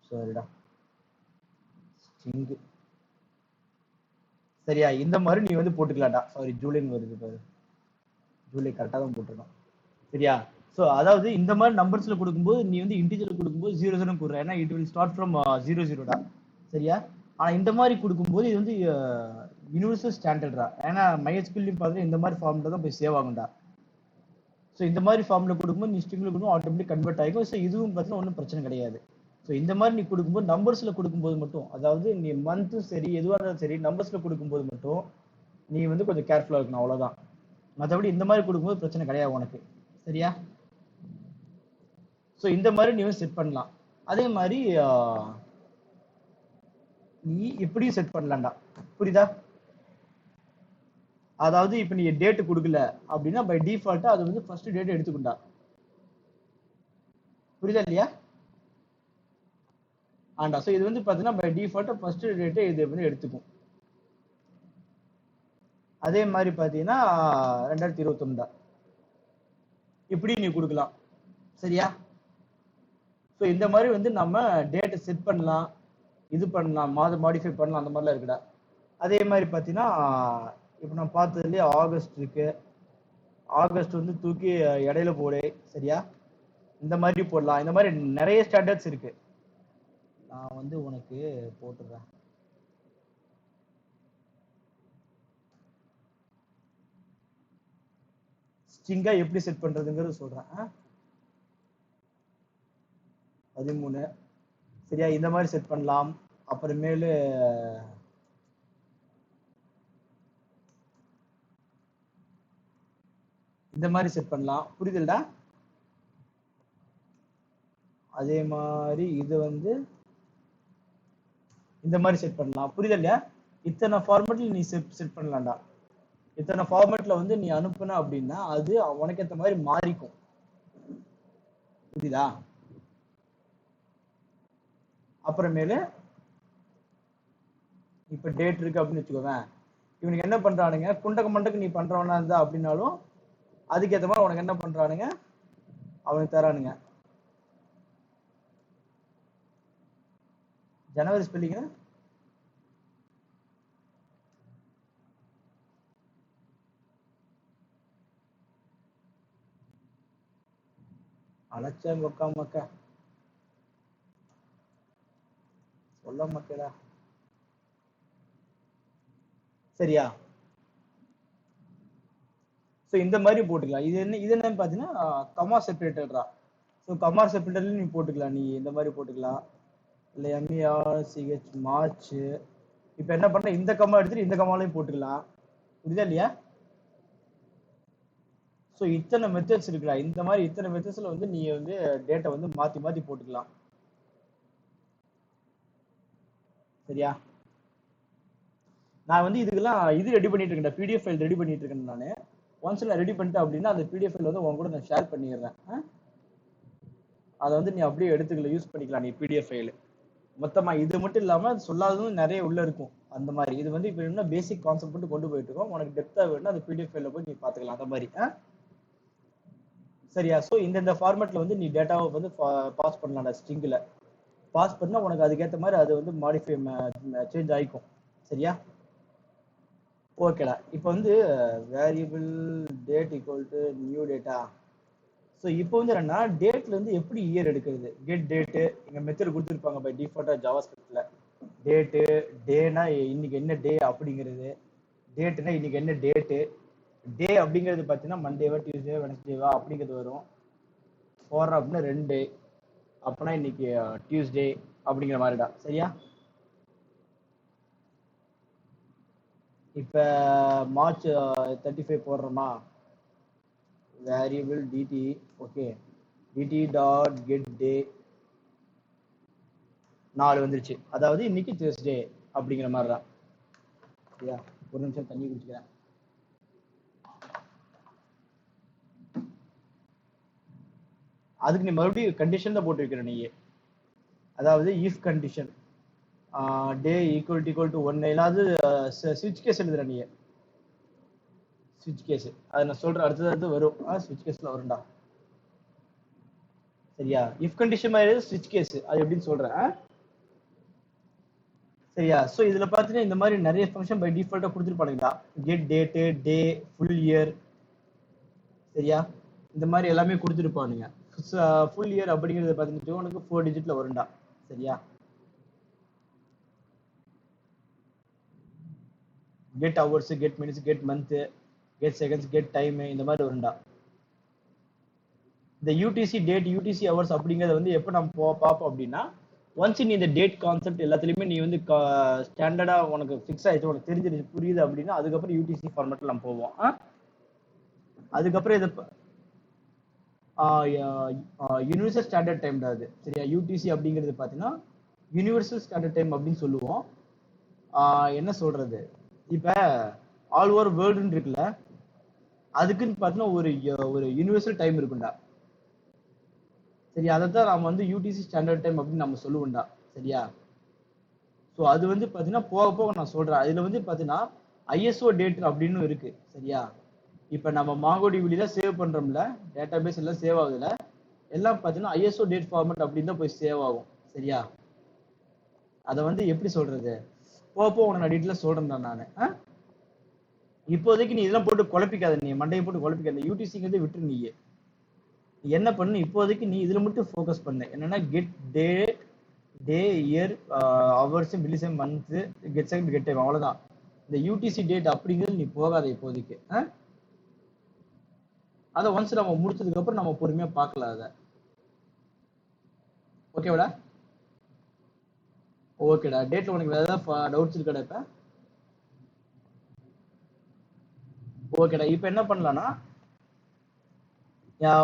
சரிடா. ஸ்ட்ரிங் சரியா? இந்த மாதிரி நீ வந்து போட்டுக்கலாம்டா. சாரி, ஜூலைன்னு வருது பாரு. ஜூலை கரெக்டா தான் போட்டிருக்கோம். சரியா? சோ அதாவது இந்த மாதிரி நம்பர்ஸ்ல கொடுக்கும்போது நீ வந்து இன்டிஜர்ல கொடுக்கும்போது 0 கொடுற. ஏன்னா இட் வில் ஸ்டார்ட் ஃப்ரம் 00டா. சரியா? ஆனா இந்த மாதிரி கொடுக்கும்போது இது வந்து யூனிவர்சல் ஸ்டாண்டர்டா. ஏன்னா MySQLலையும் பார்த்தா இந்த மாதிரி ஃபார்ம்ல தான் போய் சேவ் ஆகும்டா. ஸோ இந்த மாதிரி ஃபார்ம்ல கொடுக்கும்போது நீ ஸ்ட்ரிங்ல கொடுக்கும் ஆட்டோமேட்டிக் கன்வெர்ட் ஆகிக்கும். ஸோ இதுவும் பார்த்தீங்கன்னா ஒன்றும் பிரச்சனை கிடையாது. ஸோ இந்த மாதிரி நீ கொடுக்கும்போது நம்பர்ஸ்ல கொடுக்கும்போது மட்டும், அதாவது நீ மந்த்தும் சரி எதுவாக இருந்தாலும் சரி நம்பர்ஸ்ல கொடுக்கும்போது மட்டும் நீ வந்து கொஞ்சம் கேர்ஃபுல்லா இருக்கணும், அவ்வளவுதான். மற்றபடி இந்த மாதிரி கொடுக்கும்போது பிரச்சனை கிடையாது உனக்கு. சரியா? ஸோ இந்த மாதிரி நீ வந்து செட் பண்ணலாம். அதே மாதிரி நீ எப்படியும் செட் பண்ணலாம்டா. புரியுதா? அதாவது இப்ப நீ டேட் கொடுக்கல அப்படின்னா பை டிஃபால்ட்டா அது வந்து ஃபர்ஸ்ட் டேட் எடுத்துக்கொண்டா. புரியுதா இல்லையா? ஆண்டா. ஸோ இது வந்து பார்த்தீங்கன்னா பை டிஃபால்ட்டா ஃபர்ஸ்ட் டேட்டை இது வந்து எடுத்துக்கும். அதே மாதிரி பார்த்தீங்கன்னா 2021 தான். இப்படி நீ கொடுக்கலாம். சரியா? ஸோ இந்த மாதிரி வந்து நம்ம டேட்டை செட் பண்ணலாம், இது பண்ணலாம், மாதம் மாடிஃபை பண்ணலாம், அந்த மாதிரிலாம் இருக்குடா. அதே மாதிரி பார்த்தீங்கன்னா இப்போ நான் பார்த்ததுலேயே ஆகஸ்ட் இருக்கு. ஆகஸ்ட் வந்து தூக்கி இடையில போடு. சரியா? இந்த மாதிரி போடலாம். இந்த மாதிரி நிறைய ஸ்டாண்டர்ட்ஸ் இருக்கு. நான் வந்து உனக்கு போட்டுறேன். ஸ்ட்ரிங்கா எப்படி செட் பண்றதுங்கிறது சொல்றேன். 13. சரியா? இந்த மாதிரி செட் பண்ணலாம். அப்புறமேலு இந்த மாதிரி செட் பண்ணலாம். புரியுதுல்டா? அதே மாதிரி இது வந்து இந்த மாதிரி செட் பண்ணலாம். புரியுது இல்லையா? இத்தனை ஃபார்மேட்ல நீ செட் பண்ணலாம்டா. இத்தனை ஃபார்மேட்ல வந்து நீ அனுப்புன அப்படின்னா அது உனக்கு ஏற்ற மாதிரி மாறிக்கும். புரியுதா? அப்புறமேலு இப்ப டேட் இருக்கு அப்படின்னு வச்சுக்கோவேன். இவனுக்கு என்ன பண்றானுங்க, குண்டக்க மண்டக்கு நீ பண்றவனா இருந்தா அப்படின்னாலும் அதுக்கேற்ற மாதிரி உனக்கு என்ன பண்றானுங்க, அவனுக்கு தரானுங்க. ஜனவரி ஸ்பெல்லிங்க அழைச்சேன் கொக்கா மக்கா சொல்ல மக்களா. சரியா? ஸோ இந்த மாதிரி போட்டுக்கலாம். இது என்னன்னு பார்த்தீங்கன்னா கமா செப்பரேட்டர்டா. ஸோ கமா செப்பரேட்டர்ல நீ போட்டுக்கலாம். நீ இந்த மாதிரி போட்டுக்கலாம். இல்லை MERCH மார்ச். இப்போ என்ன பண்ண, இந்த கமா எடுத்துட்டு இந்த கமாலையும் போட்டுக்கலாம். புரியுதா இல்லையா? ஸோ இத்தனை மெத்தட்ஸ் இருக்குடா. இந்த மாதிரி இத்தனை மெத்தட்ஸ்ல வந்து நீ வந்து டேட்டா வந்து மாத்தி மாத்தி போட்டுக்கலாம். சரியா? நான் வந்து இதுக்கெல்லாம் இது ரெடி பண்ணிட்டு இருக்கேன், PDF ஃபைல் ரெடி பண்ணிட்டு இருக்கேன் நான். ஒன்ஸ் நான் ரெடி பண்ணிட்டேன் அப்படின்னா அந்த PDF ஃபைல் வந்து உங்க கூட நான் ஷேர் பண்ணிடுறேன். அதை வந்து நீ அப்படியே எடுத்துக்கல, யூஸ் பண்ணிக்கலாம் நீ PDF ஃபைல். மொத்தமா இது மட்டும் இல்லாம சொல்லாததும் நிறைய உள்ள இருக்கும். அந்த மாதிரி இது வந்து இப்போ என்ன பேசிக் கான்செப்ட் மட்டும் கொண்டு போயிட்டு இருக்கோம். உனக்கு டெப்தா வேணும்னா அந்த PDF ஃபைல போய் நீ பாத்துக்கலாம். அந்த மாதிரி சரியா? ஸோ இந்த ஃபார்மேட்ல வந்து நீ டேட்டாவை வந்து பாஸ் பண்ணலாம்டா. ஸ்ட்ரிங்ல பாஸ் பண்ணா உனக்கு அதுக்கேற்ற மாதிரி அது வந்து மாடிஃபை சேஞ்ச் ஆயிக்கும். சரியா? ஓகேடா. இப்போ வந்து variable date equal to new data. So இப்போ வந்து என்னன்னா டேட்ல இருந்து எப்படி இயர் எடுக்கிறது, கெட் டேட்டு இங்க மெத்தட் கொடுத்துருப்பாங்க பை டிஃபால்ட்டா ஜாவாஸ்கிரிப்ட்ல. டேட்டு, டேனா இன்னைக்கு என்ன டே அப்படிங்கிறது, டேட்னா இன்னைக்கு என்ன டேட்டு, டே அப்படிங்கிறது பார்த்தீங்கன்னா மண்டேவா டியூஸ்டே வெனஸ்டேவா அப்படிங்கிறது வரும். போடுற அப்படின்னா 2 அப்படின்னா இன்னைக்கு டியூஸ்டே அப்படிங்கிற மாதிரிடா. சரியா? இப்போ மார்ச் 35 போடுறோமா, variable DT. Okay, DT dot get day 4 வந்துருச்சு. அதாவது இன்னைக்கு Thursday அப்படிங்கிற மாதிரி தான். சரியா? ஒரு நிமிஷம் தண்ணி குடிச்சுக்கிறேன். அதுக்கு நீ மறுபடியும் கண்டிஷன் தான் போட்டு வைக்கிற நீ. அதாவது if condition day equal to 1 இல்லாது ஸ்விட்ச் கேஸ் எழுதுற நீ. ஸ்விட்ச் கேஸ் அதை நான் சொல்றேன், அடுத்தது வரும். ஸ்விட்ச் கேஸ்ல வரும்டா. சரியா? இஃப் கண்டிஷன் மாதிரி ஸ்விட்ச் கேஸ் அது எப்படின்னு சொல்றேன். சரியா? ஸோ இதுல பார்த்தீங்கன்னா இந்த மாதிரி நிறைய ஃபங்க்ஷன் பை டிஃபால்ட்டா கொடுத்துருப்பானுங்களா, get date, day, full year. சரியா? இந்த மாதிரி எல்லாமே கொடுத்துருப்பானுங்க. ஃபுல் இயர் அப்படிங்கிறது பார்த்தீங்கன்னா உனக்கு 4 டிஜிட்ல வரும்டா. சரியா? Get hours, get minutes, get month, get seconds, get time, இந்த மாதிரி வரும்டா. இந்த யூடிசி டேட், யூடிசி ஹவர்ஸ் அப்படிங்கறத வந்து எப்போ நம்ம பார்ப்போம் அப்படின்னா, ஒன்ஸ் நீ இந்த டேட் கான்செப்ட் எல்லாத்துலயுமே நீ வந்து ஸ்டாண்டர்டா உனக்கு ஃபிக்ஸ் ஆயிடுச்சு, உனக்கு தெரிஞ்சிருச்சு, புரியுது அப்படின்னா அதுக்கப்புறம் யூடிசி ஃபார்மேட்ல நம்ம போவோம். அதுக்கப்புறம் இதை யூனிவர்சல் ஸ்டாண்டர்ட் டைம் தான் அது. சரியா? யூடிசி அப்படிங்கிறது பார்த்தீங்கன்னா யூனிவர்சல் ஸ்டாண்டர்ட் டைம் அப்படின்னு சொல்லுவோம். என்ன சொல்றது, இப்ப ஆல் ஓவர் வேர்ல்டுன்னு இருக்குல்ல, அதுக்குன்னு பார்த்தீங்கன்னா ஒரு யூனிவர்சல் டைம் இருக்கும்டா. சரி, அதை தான் நம்ம வந்து யூடிசி ஸ்டாண்டர்ட் டைம் அப்படின்னு நம்ம சொல்லுவோம்டா. சரியா? ஸோ அது வந்து பார்த்தீங்கன்னா போக போக நான் சொல்றேன். அதுல வந்து பார்த்தீங்கன்னா ஐஎஸ்ஓ டேட் அப்படின்னு இருக்கு. சரியா? இப்போ நம்ம மாங்கோடிபில சேவ் பண்றோம்ல, டேட்டா பேஸ் எல்லாம் சேவ் ஆகுதுல, எல்லாம் பார்த்தீங்கன்னா ஐஎஸ்ஓ டேட் ஃபார்மேட் அப்படின்னு தான் போய் சேவ் ஆகும். சரியா? அதை வந்து எப்படி சொல்றது, போக போக உனக்கு நான் டீட்டெயிலாக சொல்றேன் நான். இப்போதைக்கு நீ இதெல்லாம் போட்டு குழப்பிக்காத, நீ மண்டையை போட்டு குழப்பிக்காத. யூடிசிங்கிறது விட்டுரு. நீ என்ன பண்ணு, இப்போதைக்கு நீ இதுல மட்டும் ஃபோக்கஸ் பண்ணு. என்னன்னா get date, day, year, hours, millisecond, month, get second, get time, அவ்வளவுதான். இந்த யூடிசி டேட் அப்படிங்கிறது நீ போகாத இப்போதைக்கு. அதை ஒன்ஸ் நம்ம முடிச்சதுக்கு அப்புறம் நம்ம பொறுமையா பார்க்கலாம் அதை. ஓகேவாடா? ஓகேடா. டேட்ல உனக்கு வேற ஏதாவது டவுட்ஸ் இருக்காடா இப்ப? ஓகேடா. இப்ப என்ன பண்ணலாம்னா,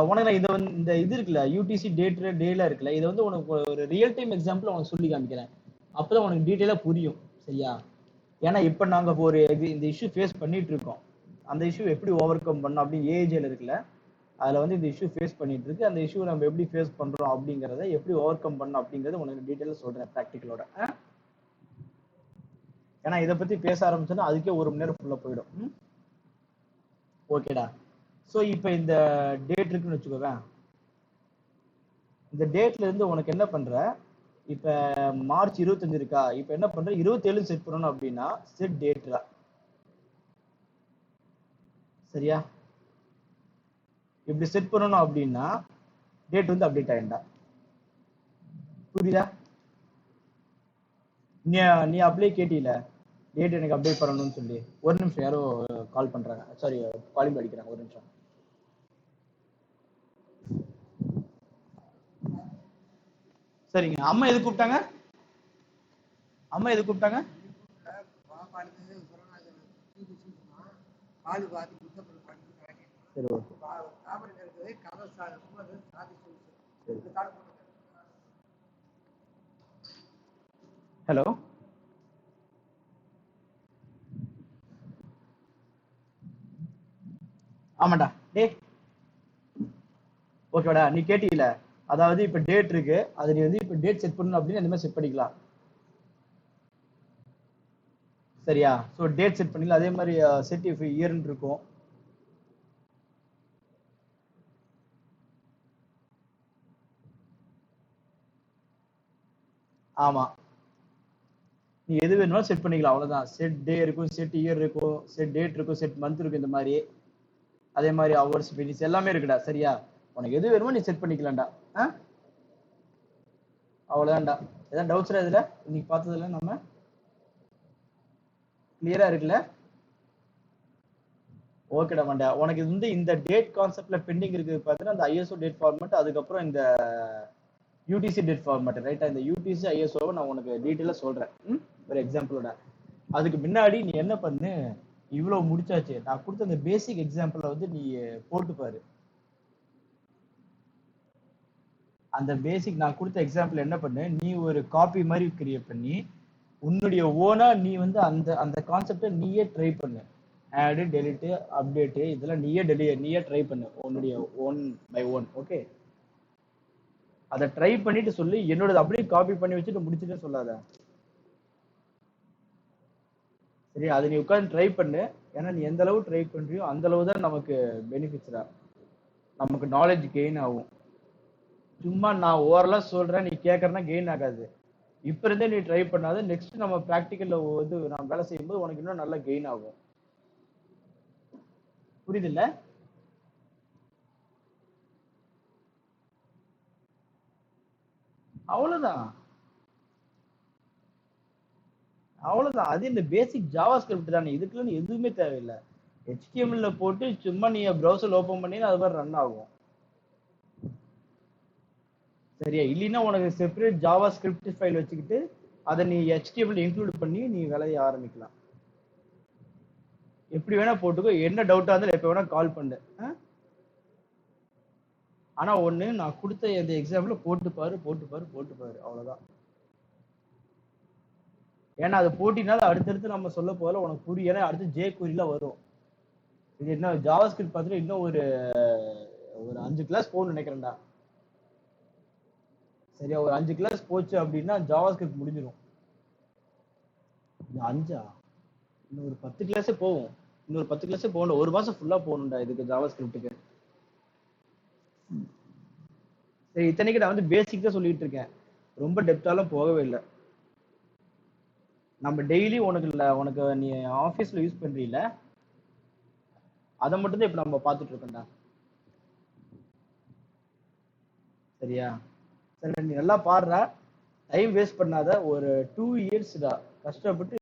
உனக்கு நான் இதை வந்து இந்த இது இருக்குல்ல, யூடிசி டேட் டேல இருக்குல்ல, இதை வந்து உனக்கு ஒரு ரியல் டைம் எக்ஸாம்பிள் உனக்கு சொல்லி காமிக்கிறேன். அப்பதான் உனக்கு டீட்டெயிலா புரியும். சரியா? ஏன்னா இப்ப நாங்க ஒரு இந்த இஷ்யூ ஃபேஸ் பண்ணிட்டு இருக்கோம். அந்த இஷ்யூ எப்படி ஓவர் கம் பண்ணோம் அப்படின்னு ஏஜ்ல இருக்குல்ல, அதுல வந்து இந்த இஷ்யூ ஃபேஸ் பண்ணிட்டு இருக்கு. அந்த இஷ்யூ நம்ம எப்படி ஃபேஸ் பண்றோம் அப்படிங்கறத, எப்படி ஓவர் கம் பண்ணோம் அப்படிங்கறத உனக்கு டீட்டெயிலா சொல்றேன் ப்ராக்டிக்கலோட. ஏன்னா இதை பத்தி பேச ஆரம்பிச்சோன்னா அதுக்கே 1 மணி நேரம் ஃபுல்லா போயிடும். ஓகேடா. ஸோ இப்போ இந்த டேட் இருக்குன்னு வச்சுக்கோவேன். இந்த டேட்ல இருந்து உனக்கு என்ன பண்ற, இப்ப மார்ச் 25 இருக்கா, இப்ப என்ன பண்ற, 27 செட் பண்ணணும் அப்படின்னா செட் டேட்ரா. சரியா? இப்படி செட் பண்ணணும் அப்படின்னா டேட் வந்து அப்டேட் ஆயிண்டா. புரியுதா? நீ நீ அப்படியே கேட்டீல, டேட் எனக்கு அப்டேட் பண்ணணும்னு சொல்லி. ஒரு நிமிஷம், யாரோ கால் பண்றாங்க. சாரி, காலிங் அடிக்கிறாங்க. ஒரு நிமிஷம். சரிங்க. அம்மா எது கூப்பிட்டாங்க? அம்மா எது கூப்பிட்டாங்க? சரி, ஓகே. ஹலோ. ஆமாடா. டே ஓகேடா. நீ கேட்டீல, அதாவது இப்ப டேட் இருக்கு, அது நீ வந்து இப்ப டேட் செட் பண்ணணும் அப்படின்னு அந்த மாதிரி செட் பண்ணிக்கலாம். சரியா? ஸோ டேட் செட் பண்ணிக்கலாம். அதே மாதிரி செட் இஃப் இயர்ன்னு இருக்கும். ஆமா, நீ எது வேணுமாலும் செட் பண்ணிக்கலாம். அவ்வளவுதான். செட் டே இருக்கும், செட் இயர் இருக்கும், செட் டேட் இருக்கும், செட் மந்த் இருக்கும். இந்த மாதிரி அதே மாதிரி ஹவர்ஸ், மினிட்ஸ் எல்லாமே இருக்குடா. சரியா? உனக்கு எது வேணுமோ நீ செட் பண்ணிக்கலாம்டா. அவ்வளவுதான்டா. ஏதாவது டவுட்ஸ்டா இதுல இன்னைக்கு பார்த்ததுல நம்ம கிளியரா இருக்குல்ல? ஓகேடா மண்டா. உனக்கு இது வந்து இந்த டேட் கான்செப்ட்ல பெண்டிங் இருக்குது பார்த்தீங்கன்னா அந்த ஐஎஸ்ஓ டேட் ஃபார்மேட், அதுக்கப்புறம் இந்த யூடிசி டேட் ஃபார்மேட். ரைட்டா? இந்த யூடிசி ஐஎஸ்ஓவை நான் உனக்கு டீட்டெயிலா சொல்றேன் ஒரு எக்ஸாம்பிளோட. அதுக்கு முன்னாடி நீ என்ன பண்ணு, இவ்வளவு முடிச்சாச்சு, நான் கொடுத்த அந்த பேசிக் எக்ஸாம்பிள வந்து நீ போட்டு பாரு. அந்த பேசிக் நான் கொடுத்த எக்ஸாம்பிள் என்ன பண்ணு, நீ ஒரு காப்பி மாதிரி கிரியேட் பண்ணி உன்னுடைய ஓனா நீ வந்து அந்த அந்த கான்செப்டை நீயே ட்ரை பண்ணு. ஆடு, டெலிட், அப்டேட், இதெல்லாம் நீயே ட்ரை பண்ணு உன்னுடைய ஓன் பை ஓன். ஓகே? அதை ட்ரை பண்ணிட்டு சொல்லி, என்னோட அப்படியே காப்பி பண்ணி வச்சுட்டு முடிச்சுட்டு சொல்லாத. சரி? அதை நீ உட்காந்து ட்ரை பண்ணு. ஏன்னா நீ எந்த அளவு ட்ரை பண்றியோ அந்த அளவு தான் நமக்கு பெனிஃபிட்ஸ்டா, நமக்கு நாலேஜ் கெயின் ஆகும். சும்மா நான் ஓரளவு சொல்றேன், நீ கேட்கறனா கெயின் ஆகாது. இப்ப இருந்தே நீ ட்ரை பண்ணாத, நெக்ஸ்ட் நம்ம பிராக்டிக்கல்ல வந்து நான் வேலை செய்யும்போது உனக்கு இன்னும் நல்ல கெயின் ஆகும். புரியுதுல்ல? அவ்வளவுதான் அவ்வளவுதான். அது இந்த பேசிக் ஜாவா ஸ்கிரிப்ட் தானே, இதுக்குள்ள எதுவுமே தேவையில்லை. HTML போட்டு சும்மா நீ ப்ரௌசர் ஓபன் பண்ணி அது மாதிரி ரன் ஆகும். சரியா? இல்லைன்னா உனக்கு செப்பரேட் ஜாவா ஸ்கிரிப்ட் ஃபைல் வச்சுக்கிட்டு அதை நீ HTML இன்க்ளூட் பண்ணி நீ வேலையை ஆரம்பிக்கலாம். எப்படி வேணா போட்டுக்கோ, என்ன டவுட்டா இருந்தாலும் எப்ப வேணா கால் பண்ணு. ஆனா ஒண்ணு, நான் கொடுத்த இந்த எக்ஸாம்பிள் போட்டு பாரு, அவ்வளவுதான். ஏன்னா அது போட்டினால அடுத்தடுத்து நம்ம சொல்ல போல உனக்கு புரியும். ஏன்னா அடுத்து jQuery வரும். இது என்ன ஜாவா ஸ்கிரிப்ட் பார்த்துட்டு இன்னும் ஒரு 5 கிளாஸ் போகணும்னு நினைக்கிறேன்டா. சரியா? ஒரு 5 கிளாஸ் போச்சு அப்படின்னா ஜாவா ஸ்கிரிப்ட் முடிஞ்சிடும். 5 இன்னும் ஒரு 10 கிளாஸே போகும். இன்னொரு 10 கிளாஸே போகணும். ஒரு மாசம் ஃபுல்லா போகணும்டா இதுக்கு ஜாவா ஸ்கிரிப்டுக்கு. சரி, இத்தனைக்கு நான் வந்து பேசிக் தான் சொல்லிட்டு இருக்கேன், ரொம்ப டெப்த்தாலும் போகவே இல்லை. நம்ம டெய்லி உனக்கு நீ ஆஃபீஸ்ல யூஸ் பண்றீல, அதை மட்டும் தான் இப்ப நம்ம பார்த்துட்டு இருக்கோம்டா. சரியா? சரி, நீ நல்லா பாடுற, டைம் வேஸ்ட் பண்ணாத. ஒரு 2 இயர்ஸ் தான் கஷ்டப்பட்டு